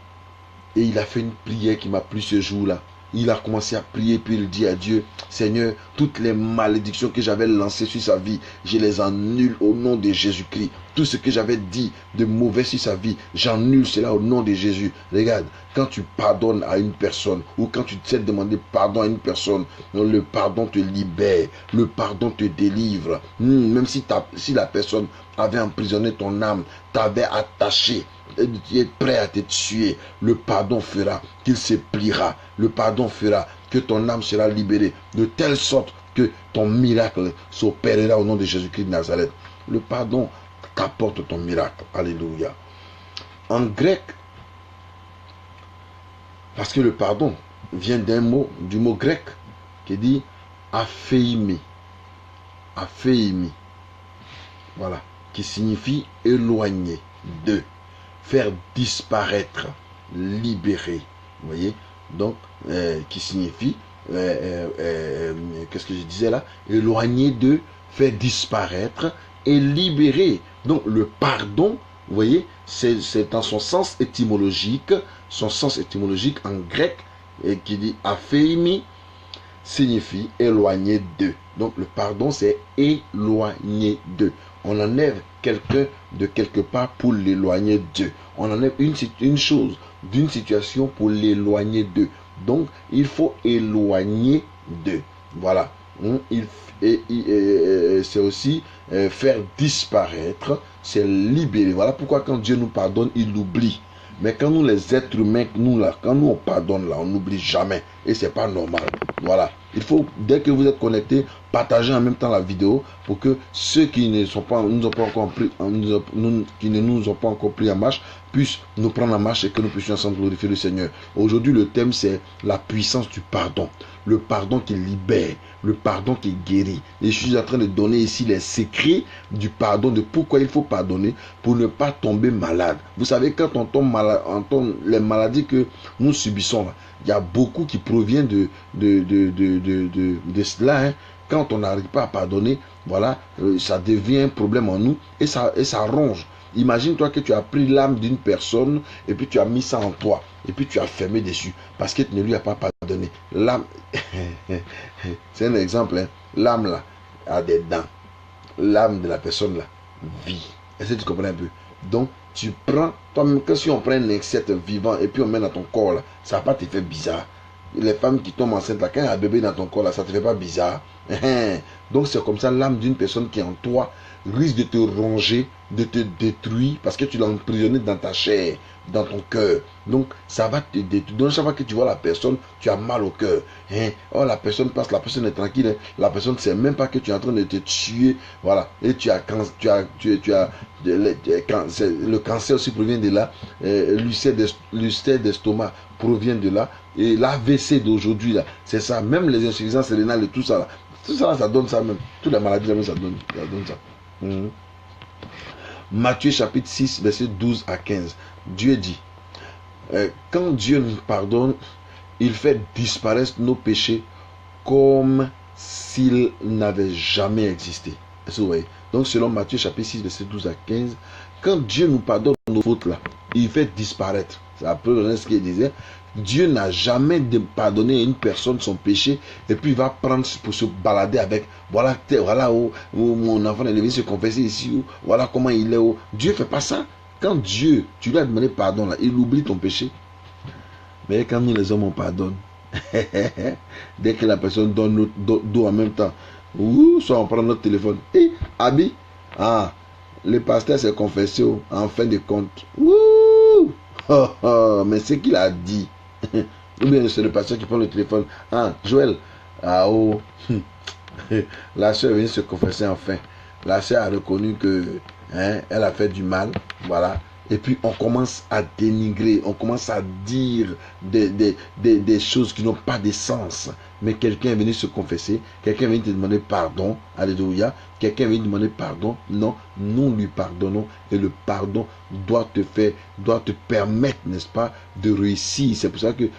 Et il a fait une prière qui m'a plu ce jour-là. Il a commencé à prier, puis il dit à Dieu, Seigneur, toutes les malédictions que j'avais lancées sur sa vie, je les annule au nom de Jésus-Christ. Tout ce que j'avais dit de mauvais sur sa vie, j'annule cela au nom de Jésus. Regarde, quand tu pardonnes à une personne, ou quand tu sais demander pardon à une personne, le pardon te libère, le pardon te délivre. Même si la personne avait emprisonné ton âme, t'avait attaché, tu es prêt à te tuer, le pardon fera qu'il se pliera. Le pardon fera que ton âme sera libérée, de telle sorte que ton miracle s'opérera au nom de Jésus-Christ de Nazareth. Le pardon qu'apporte ton miracle. Alléluia. En grec, parce que le pardon vient du mot grec qui dit aphéimi. Aphéimi. Voilà. Qui signifie éloigner de, faire disparaître, libérer. Vous voyez? Donc, qui signifie, qu'est-ce que je disais là? Éloigner de, faire disparaître et libérer. Donc, le pardon, vous voyez, c'est dans son sens étymologique en grec, et qui dit aphéimi, signifie éloigner de. Donc, le pardon, c'est éloigner de. On enlève quelqu'un de quelque part pour l'éloigner d'eux. On enlève une chose d'une situation pour l'éloigner d'eux. Donc, il faut éloigner d'eux. Voilà. C'est aussi faire disparaître, c'est libérer. Voilà pourquoi quand Dieu nous pardonne, il l'oublie. Mais quand nous, les êtres humains, quand nous on pardonne là, on n'oublie jamais. Et c'est pas normal. Voilà. Il faut, dès que vous êtes connectés, partager en même temps la vidéo pour que ceux qui ne nous ont pas encore pris en marche puissent nous prendre en marche et que nous puissions ensemble glorifier le Seigneur. Aujourd'hui, le thème, c'est la puissance du pardon. Le pardon qui libère, le pardon qui guérit. Et je suis en train de donner ici les secrets du pardon, de pourquoi il faut pardonner pour ne pas tomber malade. Vous savez, quand on tombe malade, les maladies que nous subissons, là, il y a beaucoup qui proviennent de cela. Hein. Quand on n'arrive pas à pardonner, voilà, ça devient un problème en nous et ça ronge. Imagine-toi que tu as pris l'âme d'une personne et puis tu as mis ça en toi et puis tu as fermé dessus parce que tu ne lui as pas pardonné. L'âme, c'est un exemple, hein. L'âme là a des dents. L'âme de la personne là vit. Est-ce que tu comprends un peu? Donc, tu prends, toi-même, que si on prend un insecte vivant et puis on met dans ton corps là, ça va pas te faire bizarre. Les femmes qui tombent enceintes là, quand il y a un bébé dans ton corps là, ça te fait pas bizarre. Donc c'est comme ça, l'âme d'une personne qui est en toi risque de te ronger, de te détruire parce que tu l'as emprisonné dans ta chair, dans ton cœur. Donc ça va te détruire. Donc chaque fois que tu vois la personne, tu as mal au cœur. Oh, la personne passe, la personne est tranquille. La personne ne sait même pas que tu es en train de te tuer. Voilà. Et le cancer aussi provient de là. L'ulcère d'estomac provient de là. Et l'AVC d'aujourd'hui là, c'est ça. Même les insuffisances rénales et tout ça là. Tout ça, ça donne ça même. Toutes les maladies, ça donne ça. Matthieu chapitre 6, verset 12 à 15. Dieu dit, quand Dieu nous pardonne, il fait disparaître nos péchés comme s'ils n'avaient jamais existé. Est-ce que vous voyez? Donc selon Matthieu chapitre 6, verset 12 à 15, quand Dieu nous pardonne nos fautes là, il fait disparaître. C'est un peu ce qu'il disait. Dieu n'a jamais pardonné à une personne son péché et puis il va prendre pour se balader avec voilà où mon enfant est venu se confesser ici, où, voilà comment il est. Où. Dieu ne fait pas ça. Quand Dieu, tu lui as demandé pardon là, il oublie ton péché. Mais quand nous les hommes on pardonne, dès que la personne donne notre dos en même temps, soit on prend notre téléphone. Abi, le pasteur s'est confessé en fin de compte. Mais c'est qu'il a dit. Ou bien c'est le pasteur qui prend le téléphone. Joël, la soeur est venue se confesser enfin. la sœur a reconnu que elle a fait du mal, voilà. Et puis on commence à dénigrer, on commence à dire des choses qui n'ont pas de sens. Mais quelqu'un est venu se confesser, quelqu'un est venu te demander pardon, alléluia. Quelqu'un est venu demander pardon, non, nous lui pardonnons. Et le pardon doit te permettre, n'est-ce pas, de réussir. C'est pour ça que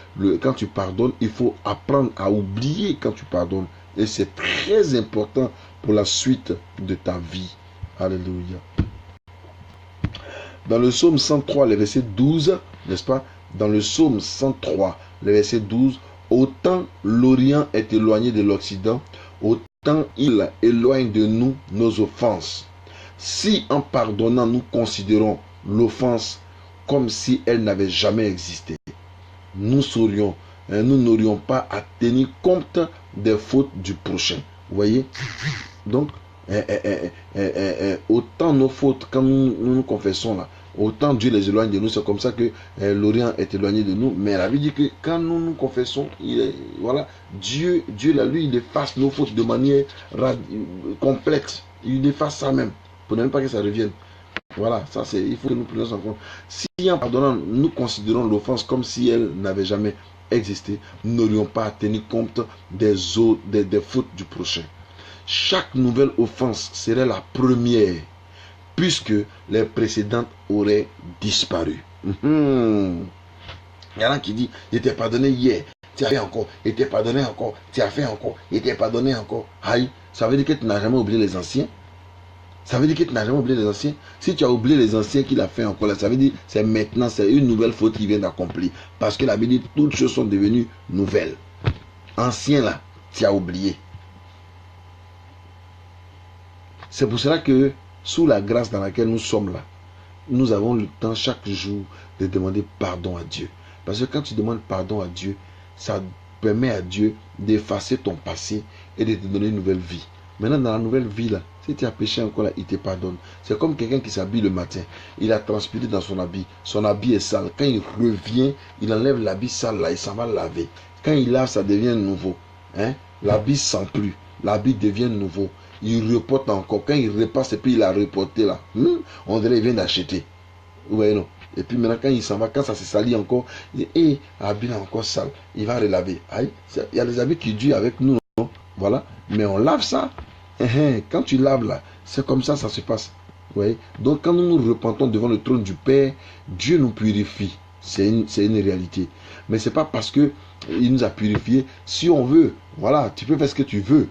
quand tu pardonnes, il faut apprendre à oublier quand tu pardonnes. Et c'est très important pour la suite de ta vie. Alléluia. Dans le psaume 103, le verset 12, n'est-ce pas? Dans le psaume 103, le verset 12, autant l'Orient est éloigné de l'Occident, autant il éloigne de nous nos offenses. Si en pardonnant, nous considérons l'offense comme si elle n'avait jamais existé, nous n'aurions pas à tenir compte des fautes du prochain. Vous voyez? Donc, autant nos fautes, quand nous confessons là, autant Dieu les éloigne de nous. C'est comme ça que l'Orient est éloigné de nous. Mais la Bible dit que quand nous confessons, voilà, Dieu là, lui, il efface nos fautes de manière complexe. Il efface ça même, pour ne pas que ça revienne. Voilà, ça c'est, il faut que nous prenions en compte. Si en pardonnant, nous considérons l'offense comme si elle n'avait jamais existé, nous n'aurions pas à tenir compte des fautes du prochain. Chaque nouvelle offense serait la première, puisque les précédentes auraient disparu. Il y en a qui disent, je t'ai pardonné hier, tu as fait encore, je t'ai pardonné encore, tu as fait encore, je t'ai pardonné encore. Aïe, ça veut dire que tu n'as jamais oublié les anciens. Ça veut dire que tu n'as jamais oublié les anciens. Si tu as oublié les anciens qu'il a fait encore là, ça veut dire que c'est maintenant, c'est une nouvelle faute qui vient d'accomplir. Parce que la Bible dit, toutes choses sont devenues nouvelles. Ancien là, tu as oublié. C'est pour cela que, sous la grâce dans laquelle nous sommes là, nous avons le temps chaque jour de demander pardon à Dieu. Parce que quand tu demandes pardon à Dieu, ça permet à Dieu d'effacer ton passé et de te donner une nouvelle vie. Maintenant, dans la nouvelle vie là, si tu as péché encore là, il te pardonne. C'est comme quelqu'un qui s'habille le matin. Il a transpiré dans son habit. Son habit est sale. Quand il revient, il enlève l'habit sale là, il s'en va laver. Quand il lave, ça devient nouveau. L'habit ne sent plus. L'habit devient nouveau. Il reporte encore. Quand il repasse et puis il a reporté là, on dirait qu'il vient d'acheter. Ouais, non. Et puis maintenant, quand il s'en va, quand ça se salit encore, il dit, l'habit est encore sale. Il va relaver. Aïe, il y a des habits qui durent avec nous, non? Voilà. Mais on lave ça. Quand tu laves là, c'est comme ça se passe. Ouais. Donc quand nous nous repentons devant le trône du Père, Dieu nous purifie. C'est une réalité. Mais c'est pas parce que il nous a purifiés. Si on veut, voilà, tu peux faire ce que tu veux.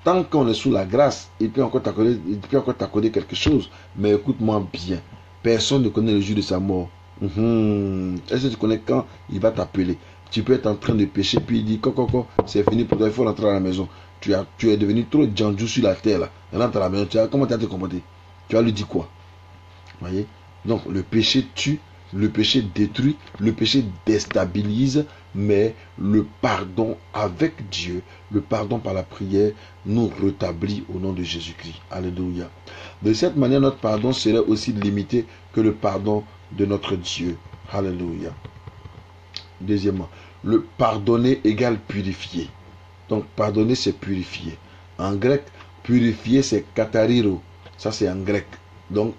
Tant qu'on est sous la grâce, il peut encore t'accorder quelque chose. Mais écoute-moi bien. Personne ne connaît le jour de sa mort. Est-ce que tu connais quand il va t'appeler? Tu peux être en train de pécher, puis il dit, Coco, c'est fini pour toi, il faut rentrer à la maison. Tu es devenu trop djandjou sur la terre là. Rentre à la maison. Comment tu vas te comporter? Tu vas lui dire quoi? Voyez? Donc le péché tue, le péché détruit, le péché déstabilise, mais le pardon avec Dieu, le pardon par la prière, nous rétablit au nom de Jésus-Christ. Alléluia. De cette manière, notre pardon serait aussi limité que le pardon de notre Dieu. Alléluia. Deuxièmement, le pardonner égale purifier. Donc pardonner, c'est purifier. En grec, purifier, c'est kathariro. Ça, c'est en grec. Donc,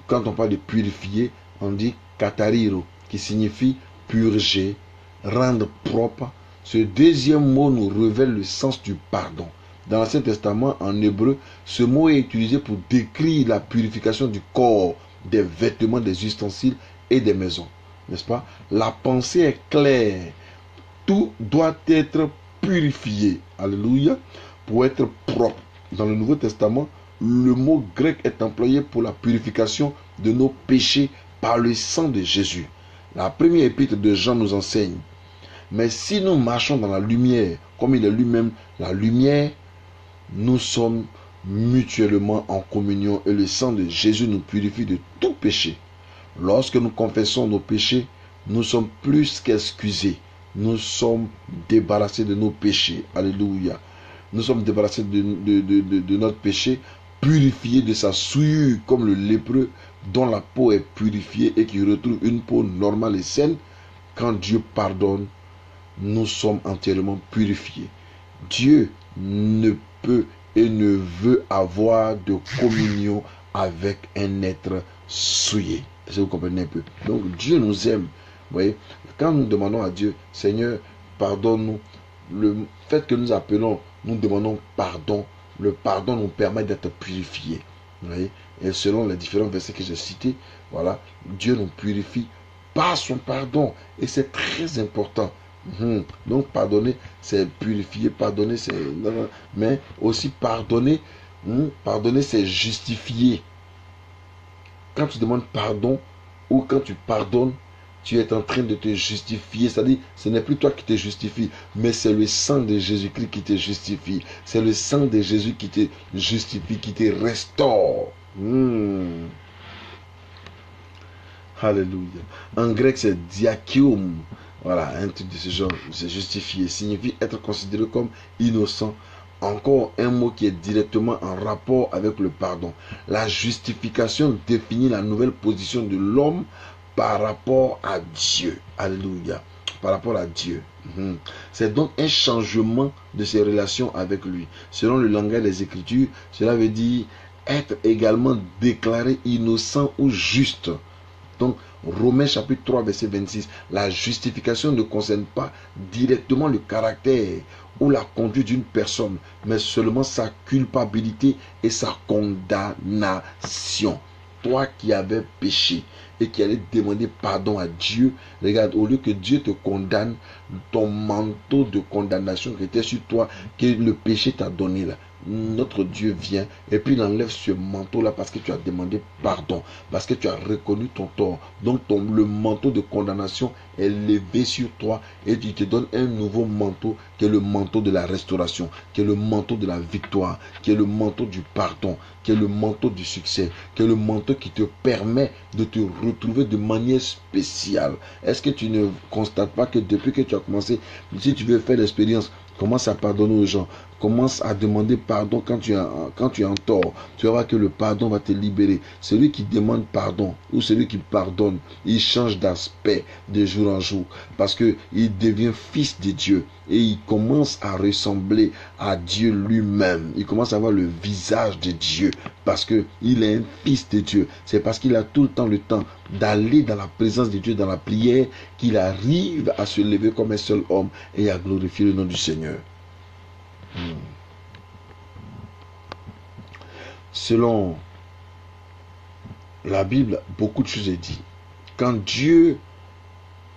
quand on parle de purifier, on dit kathariro, qui signifie purger, rendre propre. Ce deuxième mot nous révèle le sens du pardon. Dans l'Ancien Testament, en hébreu, ce mot est utilisé pour décrire la purification du corps, des vêtements, des ustensiles et des maisons. N'est-ce pas? La pensée est claire. Tout doit être purifié. Alléluia. Pour être propre. Dans le Nouveau Testament, le mot grec est employé pour la purification de nos péchés par le sang de Jésus. La première épître de Jean nous enseigne. Mais si nous marchons dans la lumière, comme il est lui-même la lumière, nous sommes mutuellement en communion et le sang de Jésus nous purifie de tout péché. Lorsque nous confessons nos péchés, nous sommes plus qu'excusés. Nous sommes débarrassés de nos péchés. Alléluia. Nous sommes débarrassés de notre péché, purifiés de sa souillure comme le lépreux dont la peau est purifiée et qui retrouve une peau normale et saine. Quand Dieu pardonne, nous sommes entièrement purifiés. Dieu ne peut et ne veut avoir de communion avec un être souillé. Est-ce que vous comprenez un peu? Donc Dieu nous aime. Vous voyez, quand nous demandons à Dieu, Seigneur, pardonne-nous, le fait que nous appelons, nous demandons pardon, le pardon nous permet d'être purifiés. Vous voyez? Et selon les différents versets que j'ai cités, voilà, Dieu nous purifie par son pardon. Et c'est très important. Donc pardonner, c'est purifier, pardonner, c'est... Mais aussi pardonner, pardonner, c'est justifier. Quand tu demandes pardon ou quand tu pardonnes, tu es en train de te justifier. C'est-à-dire, ce n'est plus toi qui te justifie, mais c'est le sang de Jésus-Christ qui te justifie. C'est le sang de Jésus qui te justifie, qui te restaure. Alléluia. En grec, c'est diakium. Voilà, un truc de ce genre, c'est justifié. Signifie être considéré comme innocent. Encore un mot qui est directement en rapport avec le pardon. La justification définit la nouvelle position de l'homme par rapport à Dieu. Alléluia. Par rapport à Dieu. C'est donc un changement de ses relations avec lui. Selon le langage des Écritures, cela veut dire être également déclaré innocent ou juste. Donc, Romains chapitre 3, verset 26, la justification ne concerne pas directement le caractère ou la conduite d'une personne, mais seulement sa culpabilité et sa condamnation. Toi qui avais péché et qui allais demander pardon à Dieu, regarde, au lieu que Dieu te condamne, ton manteau de condamnation qui était sur toi, que le péché t'a donné là, notre Dieu vient et puis il enlève ce manteau là parce que tu as demandé pardon, parce que tu as reconnu ton tort. Donc le manteau de condamnation est levé sur toi et il te donne un nouveau manteau qui est le manteau de la restauration, qui est le manteau de la victoire, qui est le manteau du pardon, qui est le manteau du succès, qui est le manteau qui te permet de te retrouver de manière spéciale. Est-ce que tu ne constates pas que depuis que tu as commencé, si tu veux faire l'expérience, commence à pardonner aux gens, commence à demander pardon quand tu es en tort, tu vas voir que le pardon va te libérer. Celui qui demande pardon ou celui qui pardonne, il change d'aspect de jour en jour parce que il devient fils de Dieu et il commence à ressembler à Dieu lui-même. Il commence à avoir le visage de Dieu parce que il est un fils de Dieu. C'est parce qu'il a tout le temps d'aller dans la présence de Dieu, dans la prière, qu'il arrive à se lever comme un seul homme et à glorifier le nom du Seigneur. Selon la Bible, beaucoup de choses est dit. Quand Dieu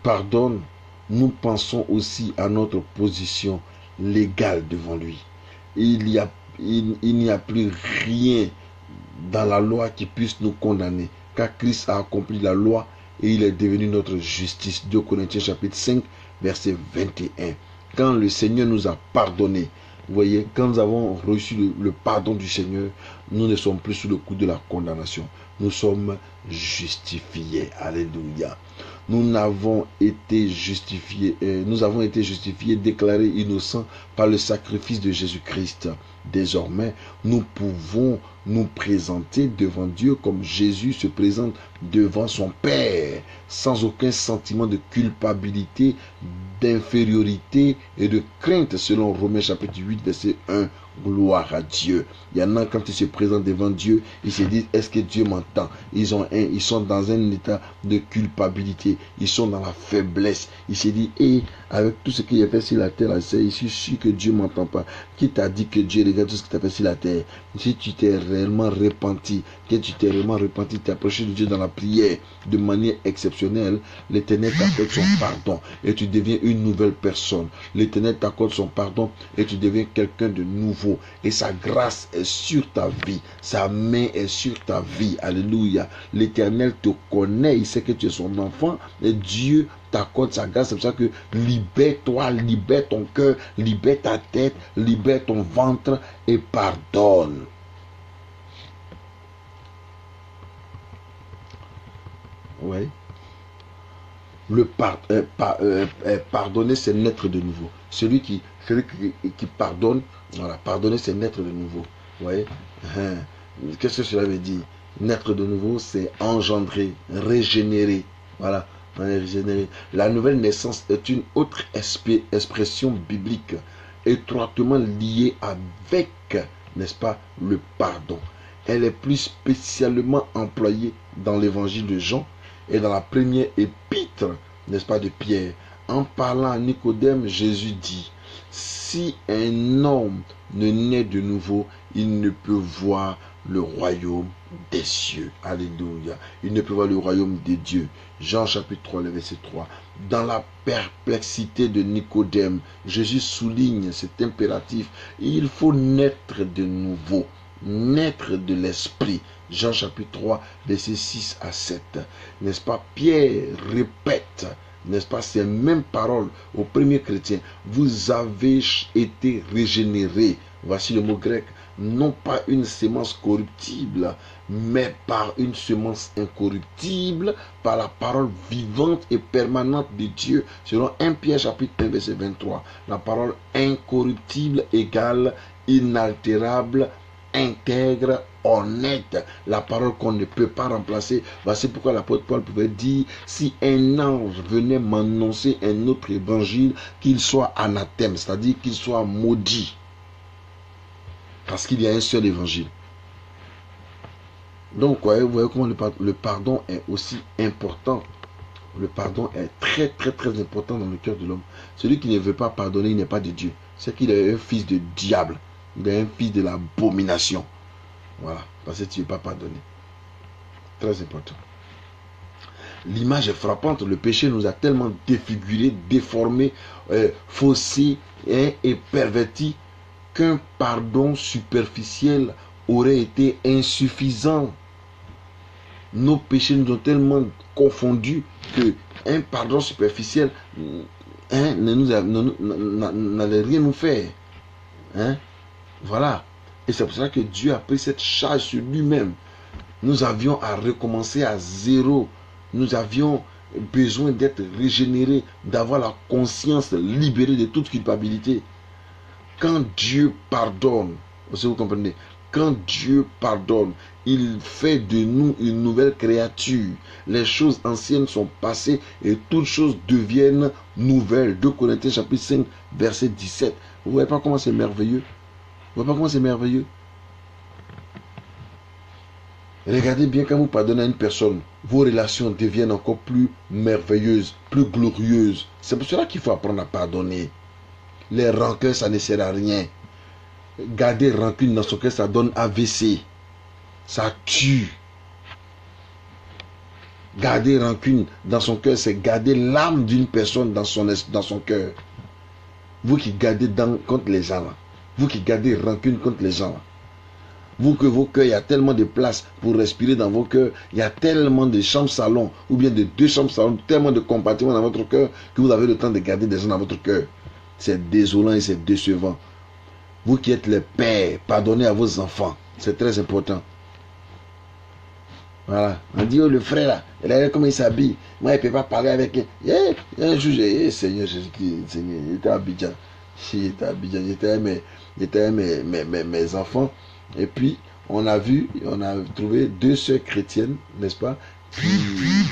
pardonne, nous pensons aussi à notre position légale devant lui. Il n'y a plus rien dans la loi qui puisse nous condamner, car Christ a accompli la loi et il est devenu notre justice. 2 Corinthiens chapitre 5, verset 21. Quand le Seigneur nous a pardonné, vous voyez, quand nous avons reçu le pardon du Seigneur, nous ne sommes plus sous le coup de la condamnation. Nous sommes justifiés. Alléluia. Nous avons été justifiés, déclarés innocents par le sacrifice de Jésus-Christ. Désormais, nous pouvons nous présenter devant Dieu comme Jésus se présente devant son Père, sans aucun sentiment de culpabilité, d'infériorité et de crainte, selon Romains chapitre 8, verset 1. Gloire à Dieu. Il y en a quand ils se présentent devant Dieu, ils se disent, est-ce que Dieu m'entend? Ils sont dans un état de culpabilité, ils sont dans la faiblesse. Ils se disent, avec tout ce qu'il a fait sur la terre, c'est sûr que Dieu ne m'entend pas. Qui t'a dit que Dieu regarde tout ce que tu as fait sur la terre? Si tu t'es réellement repenti, tu t'es approché de Dieu dans la prière de manière exceptionnelle, l'Éternel t'accorde son pardon et tu deviens une nouvelle personne. L'Éternel t'accorde son pardon et tu deviens quelqu'un de nouveau. Et sa grâce est sur ta vie. Sa main est sur ta vie. Alléluia. L'Éternel te connaît. Il sait que tu es son enfant. Et Dieu t'accorde sa grâce. C'est pour ça que libère-toi, libère ton cœur, libère ta tête, libère ton ventre et pardonne. Oui. Pardonner, c'est naître de nouveau. Celui qui pardonne, voilà, pardonner, c'est naître de nouveau. Vous voyez? Qu'est-ce que cela veut dire? Naître de nouveau, c'est engendrer, régénérer. Voilà, régénérer. La nouvelle naissance est une autre expression biblique étroitement liée avec n'est-ce pas, le pardon. Elle est plus spécialement employée dans l'évangile de Jean et dans la première épître, n'est-ce pas, de Pierre. En parlant à Nicodème, Jésus dit, si un homme ne naît de nouveau, il ne peut voir le royaume des cieux. Alléluia. Il ne peut voir le royaume des dieux. Jean chapitre 3, le verset 3. Dans la perplexité de Nicodème, Jésus souligne cet impératif. Il faut naître de nouveau. Naître de l'esprit. Jean chapitre 3, verset 6 à 7. N'est-ce pas? Pierre répète, n'est-ce pas, ces mêmes paroles aux premiers chrétiens. Vous avez été régénérés. Voici le mot grec. Non pas une semence corruptible, mais par une semence incorruptible, par la parole vivante et permanente de Dieu. Selon 1 Pierre chapitre 1, verset 23. La parole incorruptible égale inaltérable, intègre, honnête, la parole qu'on ne peut pas remplacer. Voici pourquoi l'apôtre Paul pouvait dire, si un ange venait m'annoncer un autre évangile, qu'il soit anathème, c'est-à-dire qu'il soit maudit, parce qu'il y a un seul évangile. Donc vous voyez comment le pardon est aussi important. Le pardon est très très très important dans le cœur de l'homme. Celui qui ne veut pas pardonner, il n'est pas de Dieu. C'est qu'il est un fils de diable. Il est un fils de l'abomination. Voilà, parce que tu ne veux pas pardonner. Très important. L'image est frappante. Le péché nous a tellement défigurés, déformés, faussés et pervertis qu'un pardon superficiel aurait été insuffisant. Nos péchés nous ont tellement confondus que un pardon superficiel n'allait rien nous faire. Voilà. Et c'est pour ça que Dieu a pris cette charge sur lui-même. Nous avions à recommencer à zéro. Nous avions besoin d'être régénérés, d'avoir la conscience libérée de toute culpabilité. Quand Dieu pardonne, vous comprenez, quand Dieu pardonne, il fait de nous une nouvelle créature. Les choses anciennes sont passées et toutes choses deviennent nouvelles. 2 Corinthiens chapitre 5, verset 17. Vous ne voyez pas comment c'est merveilleux? Vous voyez pas comment c'est merveilleux? Regardez bien, quand vous pardonnez à une personne, vos relations deviennent encore plus merveilleuses, plus glorieuses. C'est pour cela qu'il faut apprendre à pardonner. Les rancœurs, ça ne sert à rien. Garder rancune dans son cœur, ça donne AVC. Ça tue. Garder rancune dans son cœur, c'est garder l'âme d'une personne dans son cœur. Vous qui gardez contre les gens, là. Vous qui gardez rancune contre les gens, là. Vous que vos cœurs, il y a tellement de place pour respirer dans vos cœurs. Il y a tellement de chambres salons, ou bien de 2 chambres salons, tellement de compartiments dans votre cœur, que vous avez le temps de garder des gens dans votre cœur. C'est désolant et c'est décevant. Vous qui êtes les pères, pardonnez à vos enfants. C'est très important. Voilà. On dit, oh, le frère là, regardez comment il s'habille. Moi, il ne peut pas parler avec lui. Un jour, Seigneur Jésus-Christ, Seigneur, il était à Abidjan. J'étais à Abidjan. J'étais mes enfants. Et puis, on a trouvé 2 sœurs chrétiennes, n'est-ce pas?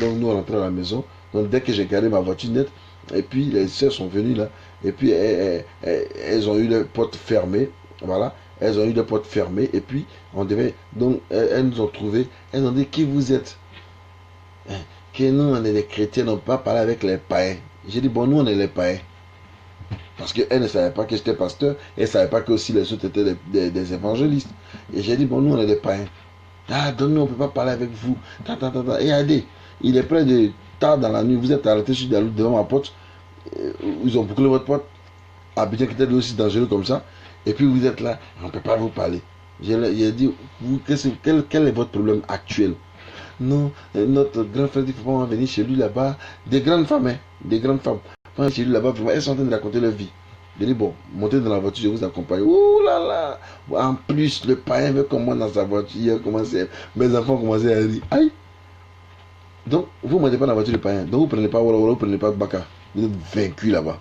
Donc, nous, on rentrait à la maison. Donc, dès que j'ai garé ma voiture nette, et puis les sœurs sont venues là, et puis elles ont eu les portes fermées, voilà, elles ont eu les portes fermées, et puis on devait, donc elles nous ont trouvé, elles ont dit, qui vous êtes? Que nous, on est des chrétiens, on ne peut pas parler avec les païens. J'ai dit, bon, nous, on est les païens. Parce qu'elles ne savaient pas que j'étais pasteur, et elles ne savaient pas que aussi les autres étaient des évangélistes. Et j'ai dit, bon, nous, on est des païens. Ah, donc nous, on ne peut pas parler avec vous. Et regardez, il est près de tard dans la nuit, vous êtes arrêté devant ma porte, ils ont bouclé votre porte, Abidjan qui était aussi dangereux comme ça, et puis vous êtes là, on ne peut pas vous parler. J'ai dit, quel est votre problème actuel? Non, notre grand frère dit, il ne faut pas venir chez lui là-bas, des grandes femmes, des grandes femmes, chez lui là-bas, elles sont en train de raconter leur vie. J'ai dit, bon, montez dans la voiture, je vous accompagne. Ouh là là! En plus, le païen veut qu'on monte dans sa voiture, mes enfants commençaient à rire. Aïe! Donc, vous ne montez pas dans la voiture du païen. Donc, vous ne prenez pas Walla, vous ne prenez pas Baka. Vous êtes vaincu là-bas.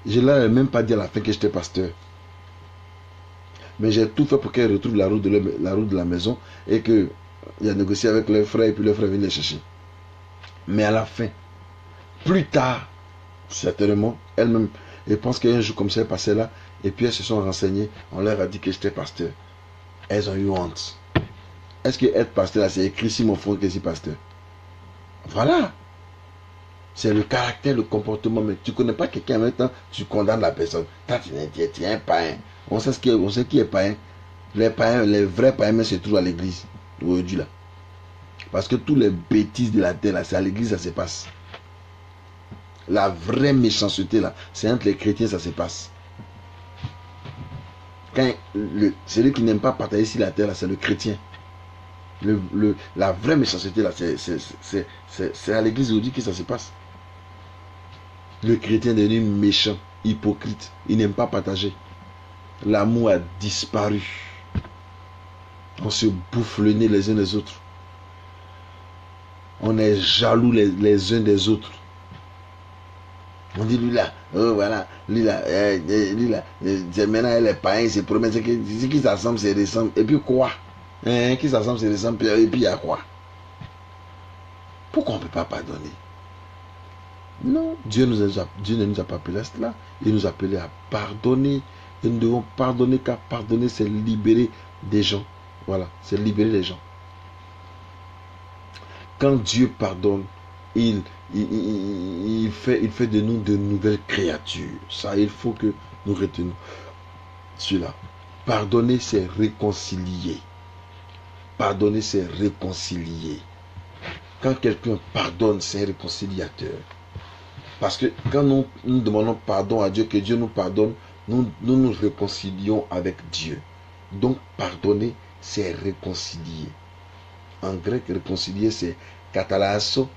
Je ne leur ai même pas dit à la fin que j'étais pasteur. Mais j'ai tout fait pour qu'elles retrouvent la route de la maison et qu'il a négocié avec leur frère et puis leur frère vient les chercher. Mais à la fin, plus tard, certainement, elle-même, elle pense qu'un jour comme ça, elle passait là et puis elles se sont renseignées, on leur a dit que j'étais pasteur. Elles ont eu honte. Est-ce que être pasteur, là, c'est écrit sur mon front que c'est pasteur? Voilà. C'est le caractère, le comportement. Mais tu ne connais pas quelqu'un en même temps, tu condamnes la personne. Toi, tu es un païen. On sait qui est païen. Les païens, les vrais païens, mais se trouvent à l'église aujourd'hui là. Parce que tous les bêtises de la terre là, c'est à l'église ça se passe. La vraie méchanceté là, c'est entre les chrétiens ça se passe. Quand celui qui n'aime pas partager sur la terre là, c'est le chrétien. La vraie méchanceté là, c'est à l'église aujourd'hui que ça se passe. Le chrétien est devenu méchant, hypocrite. Il n'aime pas partager. L'amour a disparu. On se bouffe le nez les uns des autres. On est jaloux les uns des autres. On dit lui là, oh voilà, lui là, maintenant elle est païen, il se promène, c'est qui s'assemble, c'est ressemble. Et puis quoi? Qui s'assemble, c'est ressemble, et puis il y a quoi? Pourquoi on ne peut pas pardonner? Non, Dieu ne nous a pas appelé à cela. Il nous a appelé à pardonner. Et nous devons pardonner, car pardonner, c'est libérer des gens. Voilà, c'est libérer les gens. Quand Dieu pardonne, il fait de nous de nouvelles créatures. Ça, il faut que nous retenions cela. Pardonner, c'est réconcilier. Pardonner, c'est réconcilier. Quand quelqu'un pardonne, c'est un réconciliateur. Parce que quand nous demandons pardon à Dieu, que Dieu nous pardonne, nous réconcilions avec Dieu. Donc, pardonner, c'est réconcilier. En grec, réconcilier, c'est katalasso,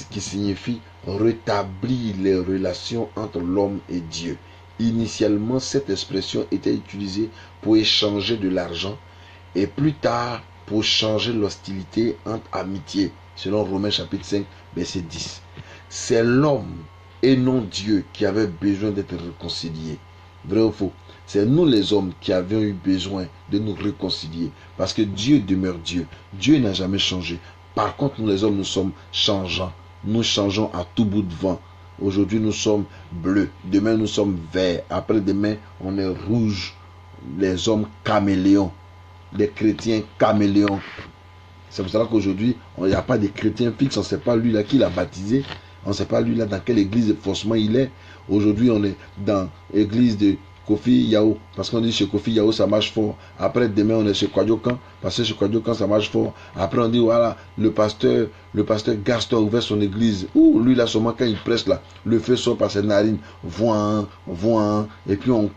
qui signifie rétablir les relations entre l'homme et Dieu. Initialement, cette expression était utilisée pour échanger de l'argent et plus tard pour changer l'hostilité entre amitié, selon Romains chapitre 5, verset 10. C'est l'homme et non Dieu qui avait besoin d'être réconcilié. Vrai ou faux? C'est nous les hommes qui avions eu besoin de nous réconcilier. Parce que Dieu demeure Dieu. Dieu n'a jamais changé. Par contre, nous les hommes, nous sommes changeants. Nous changeons à tout bout de vent. Aujourd'hui, nous sommes bleus. Demain, nous sommes verts. Après-demain, on est rouge. Les hommes caméléons. Les chrétiens caméléons. C'est pour cela qu'aujourd'hui, il n'y a pas de chrétien fixe. On ne sait pas lui là qui l'a baptisé. On ne sait pas lui là dans quelle église forcément il est. Aujourd'hui, on est dans l'église de Kofi Yao. Parce qu'on dit chez Kofi Yao, ça marche fort. Après, demain, on est chez Kwadjokan. Parce que chez Kwadjokan, ça marche fort. Après, on dit, voilà, le pasteur Gaston a ouvert son église. Ouh, lui là, seulement quand il presse là, le feu sort par ses narines. Voin. Et puis, on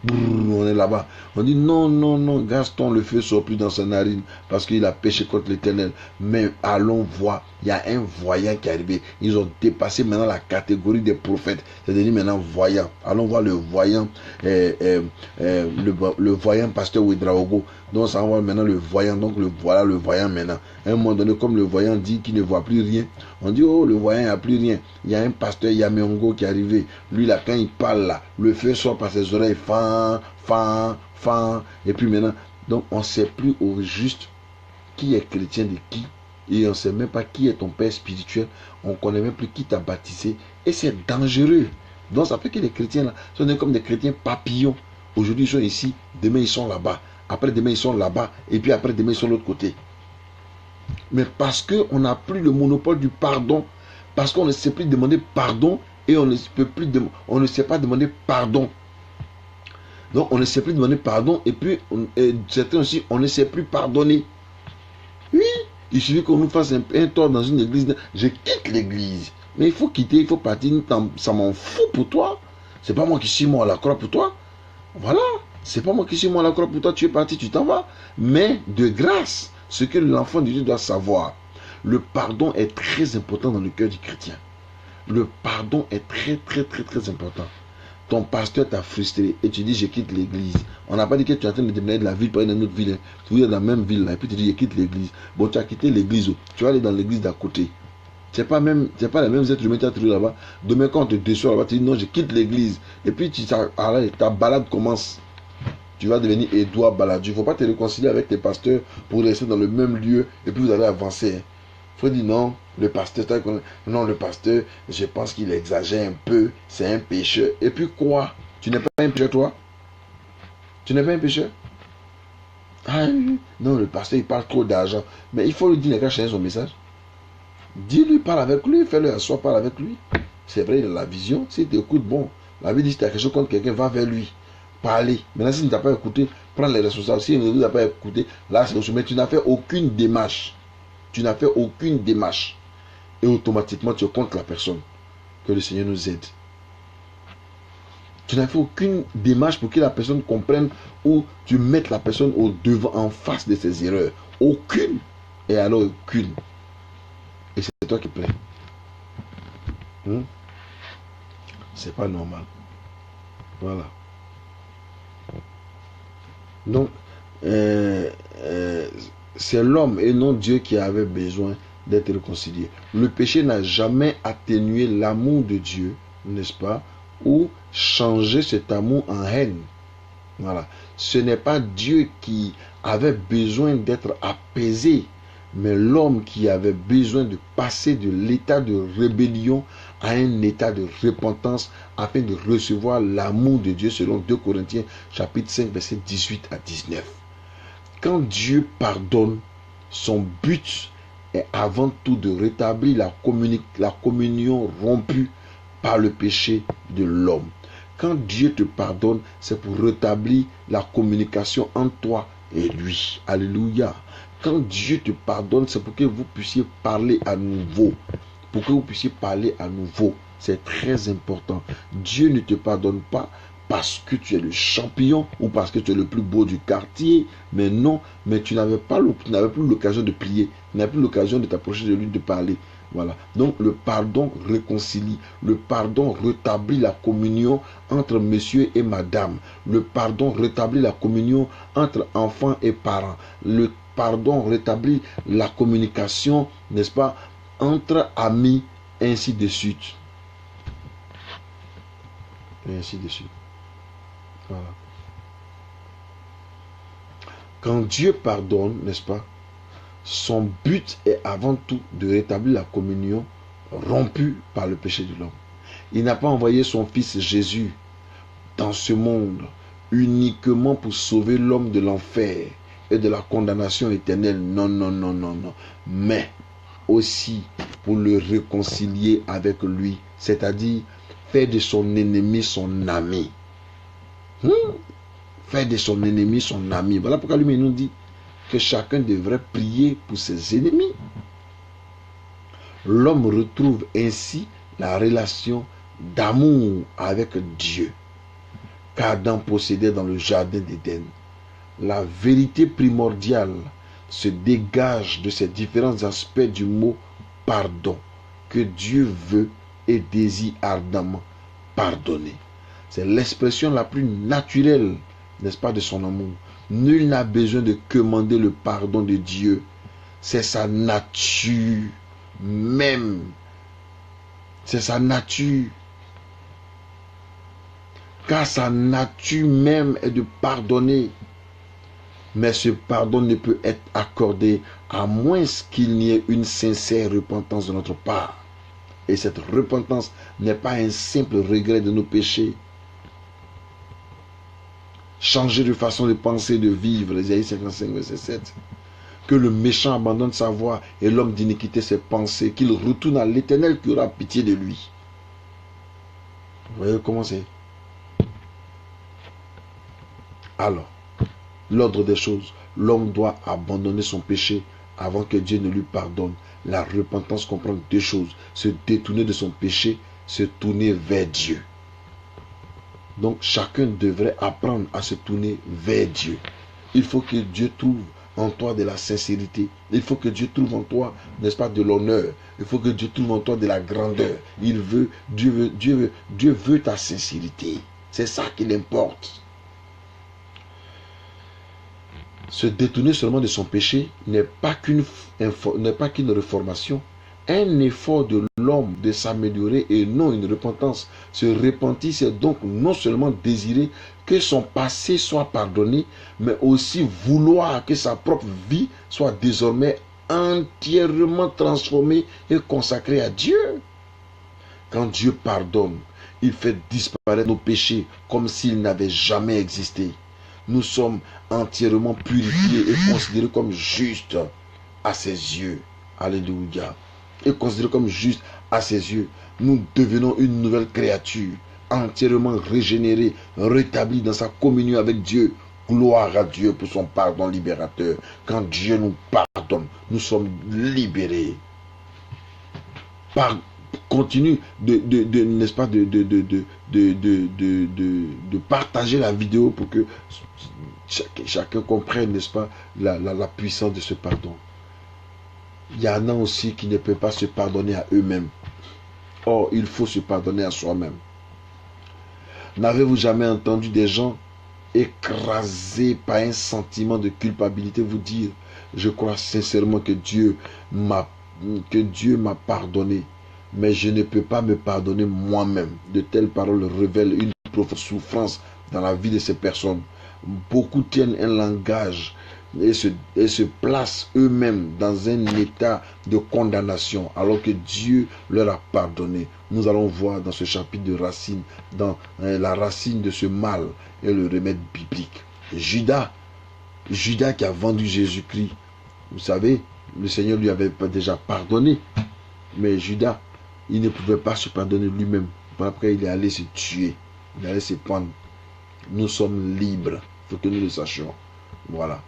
est là-bas. On dit, non, Gaston, le feu sort plus dans ses narines. Parce qu'il a péché contre l'Éternel. Mais allons voir. Il y a un voyant qui est arrivé. Ils ont dépassé maintenant la catégorie des prophètes. C'est devenu maintenant voyant. Allons voir le voyant, le voyant pasteur Ouedraogo. Donc ça va maintenant le voyant. Donc voilà le voyant maintenant. À un moment donné, comme le voyant dit qu'il ne voit plus rien, on dit oh le voyant n'a plus rien. Il y a un pasteur Yameongo qui est arrivé. Lui là quand il parle là, le feu sort par ses oreilles. Fan. Et puis maintenant, donc on ne sait plus au juste qui est chrétien de qui. Et on ne sait même pas qui est ton père spirituel. On ne connaît même plus qui t'a baptisé. Et c'est dangereux. Donc ça fait que les chrétiens là sont comme des chrétiens papillons. Aujourd'hui ils sont ici, demain ils sont là-bas. Après demain ils sont là-bas. Et puis après demain ils sont de l'autre côté. Mais parce qu'on n'a plus le monopole du pardon. Parce qu'on ne sait plus demander pardon. Et on ne sait pas demander pardon. Donc on ne sait plus demander pardon. Et puis certains aussi on ne sait plus pardonner. Oui. Il suffit qu'on nous fasse un tort dans une église. Je quitte l'église. Mais il faut quitter, il faut partir. Ça m'en fout pour toi. C'est pas moi qui suis mort à la croix pour toi. Voilà. C'est pas moi qui suis mort à la croix pour toi. Tu es parti, tu t'en vas. Mais de grâce, ce que l'enfant de Dieu doit savoir, le pardon est très important dans le cœur du chrétien. Le pardon est très important. Ton pasteur t'a frustré et tu dis je quitte l'église. On n'a pas dit que tu es en train de déménager de la ville pour aller dans une autre ville. Tu es dans la même ville là, et puis tu dis je quitte l'église. Bon, tu as quitté l'église, tu vas aller dans l'église d'à côté. C'est pas les mêmes êtres humains qui tu as trouvé là-bas. Demain quand on te déçoit là-bas, tu dis non, je quitte l'église. Et puis ta balade commence. Tu vas devenir Edouard Baladou. Il ne faut pas te réconcilier avec tes pasteurs pour rester dans le même lieu et puis vous allez avancer. Il faut dire non, le pasteur, je pense qu'il exagère un peu, c'est un pécheur. Et puis quoi? Tu n'es pas un pécheur toi? Tu n'es pas un pécheur? Ah non, le pasteur, il parle trop d'argent. Mais il faut lui dire, il n'a qu'à changer son message. Dis-lui, parle avec lui, fais-le asseoir, parle avec lui. C'est vrai, il a la vision. S'il t'écoute, bon. La Bible dit, si tu as quelque chose contre quelqu'un, va vers lui. Parler. Maintenant, s'il ne t'a pas écouté, prends les responsables. S'il ne t'a pas écouté, là, c'est au mais tu n'as fait aucune démarche. Tu n'as fait aucune démarche. Et automatiquement, tu es contre la personne. Que le Seigneur nous aide. Tu n'as fait aucune démarche pour que la personne comprenne ou tu mettes la personne au devant, en face de ses erreurs. Aucune. Et alors, aucune. Et c'est toi qui plais. C'est pas normal. Voilà. Donc, c'est l'homme et non Dieu qui avait besoin d'être réconcilié. Le péché n'a jamais atténué l'amour de Dieu, n'est-ce pas, ou changé cet amour en haine. Voilà. Ce n'est pas Dieu qui avait besoin d'être apaisé, mais l'homme qui avait besoin de passer de l'état de rébellion à un état de repentance afin de recevoir l'amour de Dieu selon 2 Corinthiens chapitre 5 verset 18 à 19. Quand Dieu pardonne, son but est avant tout de rétablir la communion rompue par le péché de l'homme. Quand Dieu te pardonne, c'est pour rétablir la communication entre toi et lui. Alléluia. Quand Dieu te pardonne, c'est pour que vous puissiez parler à nouveau. Pour que vous puissiez parler à nouveau. C'est très important. Dieu ne te pardonne pas parce que tu es le champion ou parce que tu es le plus beau du quartier. Mais non, mais tu n'avais plus l'occasion de prier. Tu n'avais plus l'occasion de t'approcher de lui, de parler. Voilà. Donc le pardon réconcilie. Le pardon rétablit la communion entre monsieur et madame. Le pardon rétablit la communion entre enfants et parents. Le pardon rétablit la communication, n'est-ce pas, entre amis, ainsi de suite. Et ainsi de suite. Voilà. Quand Dieu pardonne, n'est-ce pas, son but est avant tout de rétablir la communion rompue par le péché de l'homme. Il n'a pas envoyé son fils Jésus dans ce monde uniquement pour sauver l'homme de l'enfer et de la condamnation éternelle. Non, non, non, non, non. Mais aussi pour le réconcilier avec lui, c'est-à-dire faire de son ennemi son ami. Faire de son ennemi son ami. Voilà pourquoi lui nous dit que chacun devrait prier pour ses ennemis. L'homme retrouve ainsi la relation d'amour avec Dieu qu'Adam possédait dans le jardin d'Éden. La vérité primordiale se dégage de ces différents aspects du mot pardon que Dieu veut et désire ardemment pardonner. C'est l'expression la plus naturelle, n'est-ce pas, de son amour. Nul n'a besoin de commander le pardon de Dieu. C'est sa nature même. C'est sa nature. Car sa nature même est de pardonner. Mais ce pardon ne peut être accordé à moins qu'il n'y ait une sincère repentance de notre part. Et cette repentance n'est pas un simple regret de nos péchés. Changer de façon de penser, de vivre, Ésaïe 55, verset 7. Que le méchant abandonne sa voie et l'homme d'iniquité ses pensées, qu'il retourne à l'Éternel qui aura pitié de lui. Vous voyez comment c'est? Alors, l'ordre des choses, l'homme doit abandonner son péché avant que Dieu ne lui pardonne. La repentance comprend deux choses: se détourner de son péché, se tourner vers Dieu. Donc chacun devrait apprendre à se tourner vers Dieu. Il faut que Dieu trouve en toi de la sincérité. Il faut que Dieu trouve en toi, n'est-ce pas, de l'honneur. Il faut que Dieu trouve en toi de la grandeur. Dieu veut ta sincérité. C'est ça qu'il importe. Se détourner seulement de son péché n'est pas qu'une réformation. Un effort de l'homme de s'améliorer et non une repentance. Se repentir, c'est donc non seulement désirer que son passé soit pardonné, mais aussi vouloir que sa propre vie soit désormais entièrement transformée et consacrée à Dieu. Quand Dieu pardonne, il fait disparaître nos péchés comme s'ils n'avaient jamais existé. nous sommes entièrement purifiés et considérés comme justes à ses yeux. Alléluia. Et considérés comme justes à ses yeux. Nous devenons une nouvelle créature, entièrement régénérée, rétablie dans sa communion avec Dieu. Gloire à Dieu pour son pardon libérateur. Quand Dieu nous pardonne, nous sommes libérés. Continue n'est-ce pas, de partager la vidéo pour que chacun comprenne, n'est-ce pas, la puissance de ce pardon. Il y en a aussi qui ne peuvent pas se pardonner à eux-mêmes. Or, il faut se pardonner à soi-même. N'avez-vous jamais entendu des gens écrasés par un sentiment de culpabilité vous dire: je crois sincèrement que Dieu m'a pardonné, mais je ne peux pas me pardonner moi-même. De telles paroles révèlent une profonde souffrance dans la vie de ces personnes. Beaucoup tiennent un langage et se placent eux-mêmes dans un état de condamnation alors que Dieu leur a pardonné. Nous allons voir dans ce chapitre de racine, dans la racine de ce mal et le remède biblique. Judas qui a vendu Jésus-Christ, vous savez, le Seigneur lui avait déjà pardonné, mais Judas, il ne pouvait pas se pardonner lui-même. Après, il est allé se tuer, il est allé se pendre. Nous sommes libres, il faut que nous le sachions. Voilà.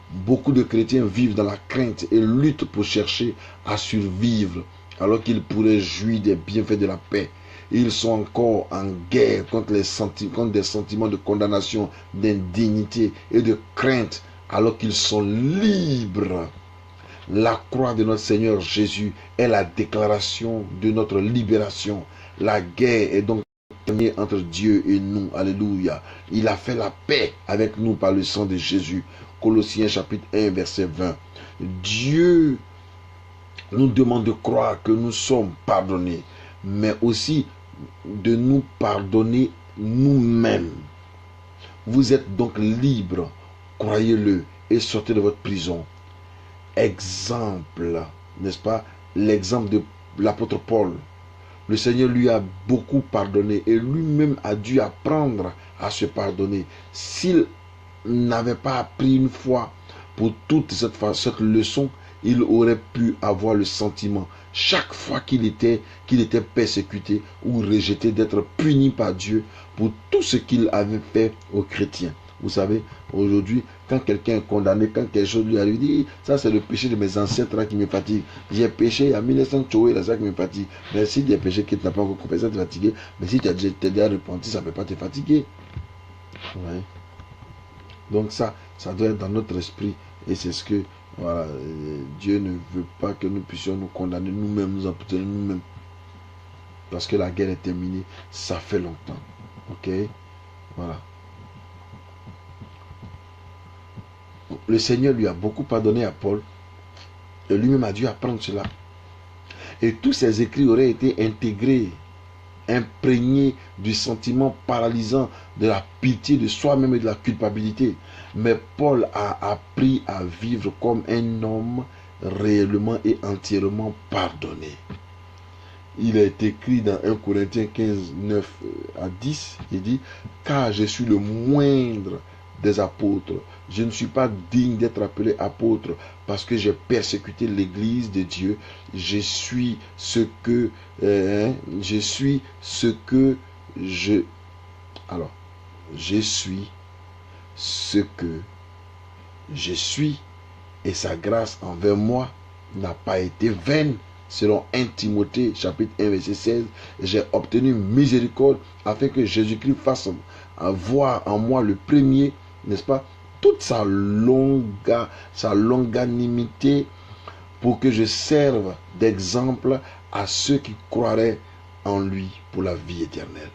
Beaucoup de chrétiens vivent dans la crainte et luttent pour chercher à survivre alors qu'ils pourraient jouir des bienfaits de la paix. Ils sont encore en guerre contre des sentiments de condamnation, d'indignité et de crainte alors qu'ils sont libres. La croix de notre Seigneur Jésus est la déclaration de notre libération. La guerre est donc terminée entre Dieu et nous. Alléluia. Il a fait la paix avec nous par le sang de Jésus. Colossiens chapitre 1 verset 20. Dieu nous demande de croire que nous sommes pardonnés, mais aussi de nous pardonner nous-mêmes. Vous êtes donc libres, croyez-le, et sortez de votre prison. Exemple, n'est-ce pas, l'exemple de l'apôtre Paul. Le Seigneur lui a beaucoup pardonné et lui-même a dû apprendre à se pardonner. S'il n'avait pas appris une fois pour toute cette leçon, il aurait pu avoir le sentiment, chaque fois qu'il était persécuté ou rejeté, d'être puni par Dieu pour tout ce qu'il avait fait aux chrétiens. Vous savez, aujourd'hui, quand quelqu'un est condamné, quand quelque chose lui arrive, il dit: ça c'est le péché de mes ancêtres là qui me fatigue. J'ai péché en 1900, c'est ça qui me fatigue. Mais si des péchés qui n'ont pas encore compris, ça te fatigue. Mais si tu as déjà repenti, ça ne peut pas te fatiguer. Ouais. Donc ça doit être dans notre esprit. Et c'est ce que, voilà, Dieu ne veut pas que nous puissions nous condamner nous-mêmes, nous emprisonner nous-mêmes. Parce que la guerre est terminée, ça fait longtemps. Ok? Voilà. Le Seigneur lui a beaucoup pardonné à Paul. Et lui-même a dû apprendre cela. Et tous ces écrits auraient été intégrés, imprégnés du sentiment paralysant de la pitié de soi-même et de la culpabilité. Mais Paul a appris à vivre comme un homme réellement et entièrement pardonné. Il est écrit dans 1 Corinthiens 15, 9 à 10, il dit: car je suis le moindre des apôtres. Je ne suis pas digne d'être appelé apôtre parce que j'ai persécuté l'église de Dieu. Je suis ce que je suis ce que je suis, et sa grâce envers moi n'a pas été vaine. Selon 1 Timothée chapitre 1 verset 16, j'ai obtenu miséricorde afin que Jésus-Christ fasse voir en moi le premier, n'est-ce pas, toute sa longanimité, pour que je serve d'exemple à ceux qui croiraient en lui pour la vie éternelle.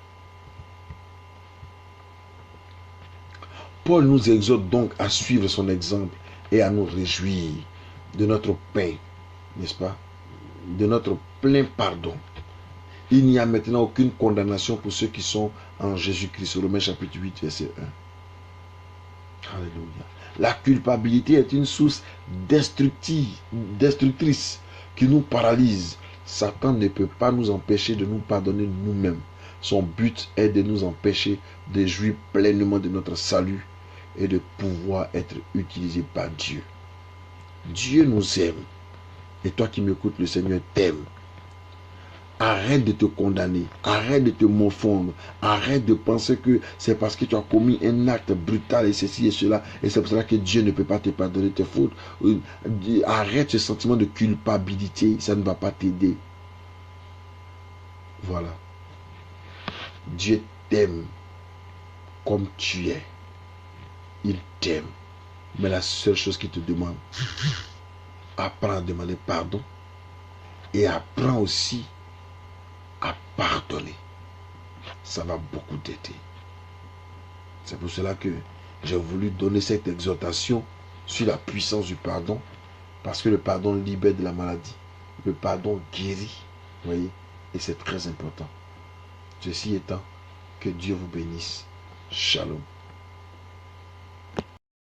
Paul nous exhorte donc à suivre son exemple et à nous réjouir de notre pain, n'est-ce pas, de notre plein pardon. Il n'y a maintenant aucune condamnation pour ceux qui sont en Jésus-Christ. Romains chapitre 8 verset 1. Alléluia. La culpabilité est une source destructrice qui nous paralyse. Satan ne peut pas nous empêcher de nous pardonner nous-mêmes. Son but est de nous empêcher de jouir pleinement de notre salut et de pouvoir être utilisé par Dieu. Dieu nous aime. Et toi qui m'écoutes, le Seigneur t'aime. Arrête de te condamner, arrête de te morfondre, arrête de penser que c'est parce que tu as commis un acte brutal et ceci et cela, et c'est pour cela que Dieu ne peut pas te pardonner tes fautes. Arrête ce sentiment de culpabilité, ça ne va pas t'aider. Voilà. Dieu t'aime comme tu es. Il t'aime. Mais la seule chose qu'il te demande, apprends à demander pardon et apprends aussi à pardonner. Ça va beaucoup t'aider. C'est pour cela que j'ai voulu donner cette exhortation sur la puissance du pardon, parce que le pardon libère de la maladie. Le pardon guérit. Vous voyez? Et c'est très important. Ceci étant, que Dieu vous bénisse. Shalom.